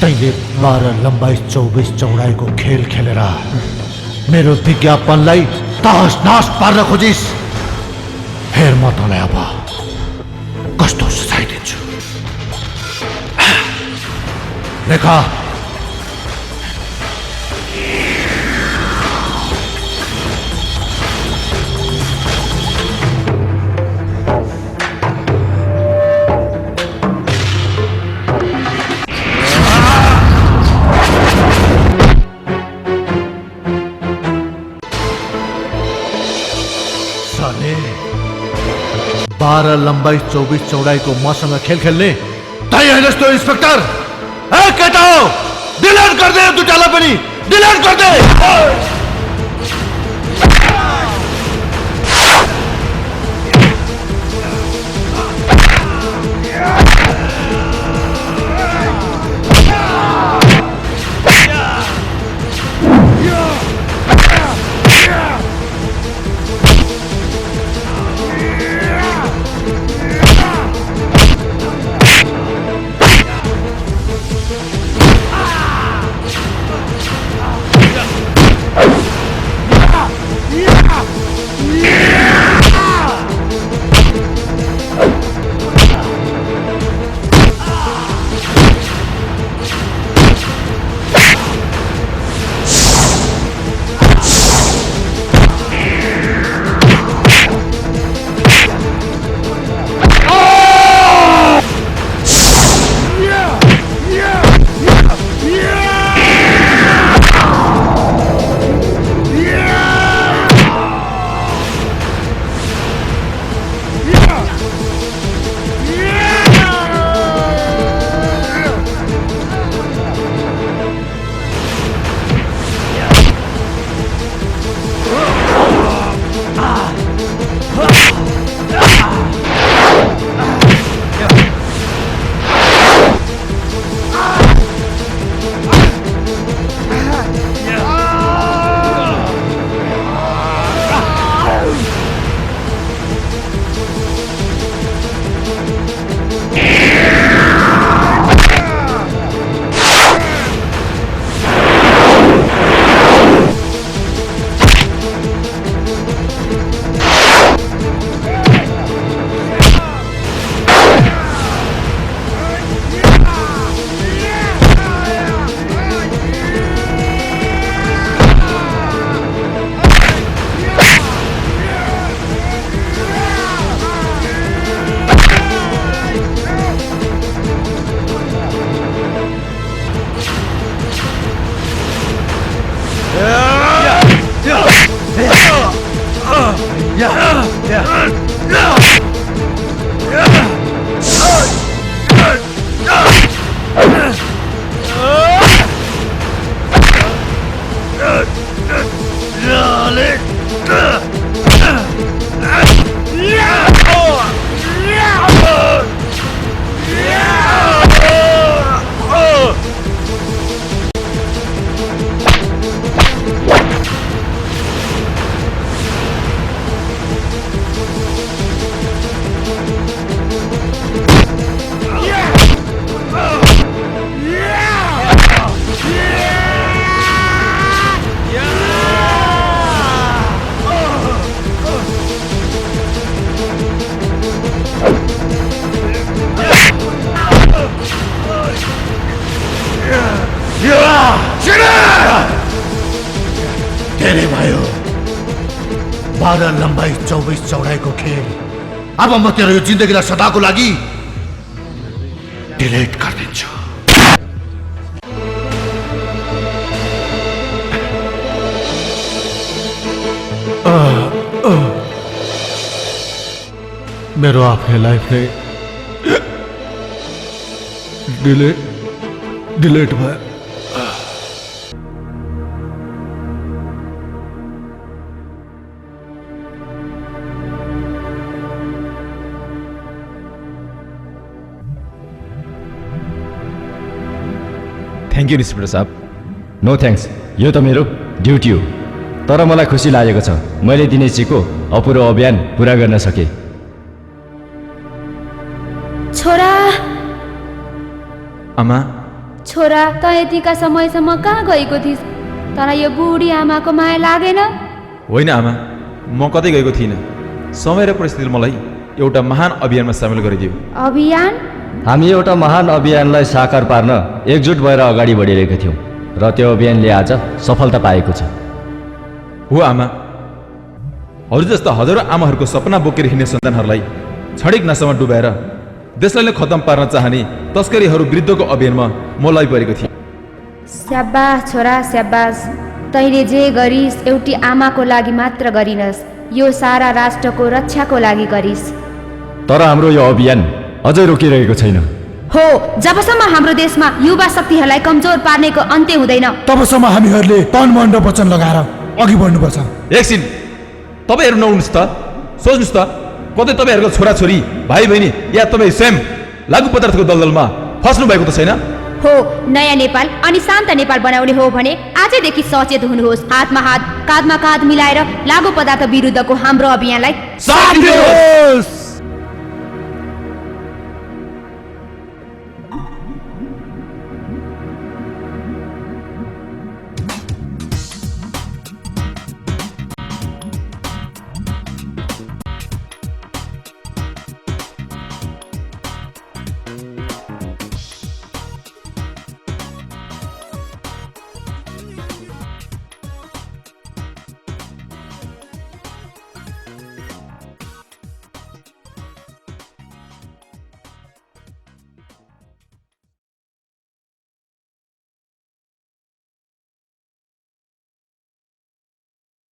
तैँले 12 लम्बाई 24 चौडाइको खेल खेलेर मेरो विज्ञापनलाई तहस नहस पार्न खोजिस्। हेर म तँलाई अब कस्तो सुझाइदिन्छु। रेखा साले 12 लम्बाई 24 चौडाइको मसँग खेल खेल्ने तै हैनस् त इन्स्पेक्टर? ए केटा हो, डिलिट कर दे दुटालाई पनि, डिलिट कर दे। धेरै भयो 12 लम्बाई 24 चौडाइको खेल। अब म तेरो यो जिन्दगीलाई सदाको लागि डिलिट गरिदिन्छु। मेरो आफ्नै लाइफ नै डिलिट भयो। थ्याङ्क यू इन्सपेक्टर साहब। नो थ्याङ्क्स, यो त मेरो ड्युटी हो। तर मलाई खुसी लागेको छ मैले दिनेशजीको अपुरो अभियान पुरा गर्न सकेँ। छोरा आमा, छोरा त यतिका समयसम्म कहाँ गएको थिइस्? तर यो बुढी आमाको माया लागेन? होइन आमा, म कतै गएको थिइनँ। समय र परिस्थितिले मलाई एउटा महान अभियानमा सामेल गरिदियो। अभियान? हामी एउटा महान अभियानलाई साकार पार्न एकजुट भएर अगाडि बढिरहेका थियौँ र त्यो अभियानले आज सफलता पाएको छ। हो आमा, अरू जस्ता हजारौँ आमाहरूको सपना बोकेर हिँड्ने सन्तानहरूलाई क्षणिक नशामा डुबाएर देशलाई नै खतम पार्न चाहने तस्करीहरू विरुद्धको अभियानमा म लागिपरेको थिएँ। स्याबास छोरा स्याबास, तैँले जे गरिस् एउटी आमाको लागि मात्र गरिनस्, यो सारा राष्ट्रको रक्षाको लागि गरिस्। तर हाम्रो यो अभियान अझै रोकिरहेको छैन। हो, जबसम्म हाम्रो देशमा युवा शक्तिहरूलाई कमजोर पार्नेको अन्त्य हुँदैन तबसम्म हामीहरूले तन मन र वचन लगाएर अघि बढ्नुपर्छ। एकछिन तपाईँहरू नहुनुहोस् त, सोच्नुहोस् त, कतै तपाईँहरूको छोराछोरी भाइ बहिनी या तपाईँ स्वयं लागु पदार्थको दलदलमा फस्नु भएको त छैन? हो, नयाँ नेपाल अनि शान्त नेपाल बनाउने हो भने आजैदेखि सचेत हुनुहोस्। हातमा हात, काँधमा काँध मिलाएर लागु पदार्थ विरुद्धको हाम्रो अभियानलाई साथ दिनुहोस्।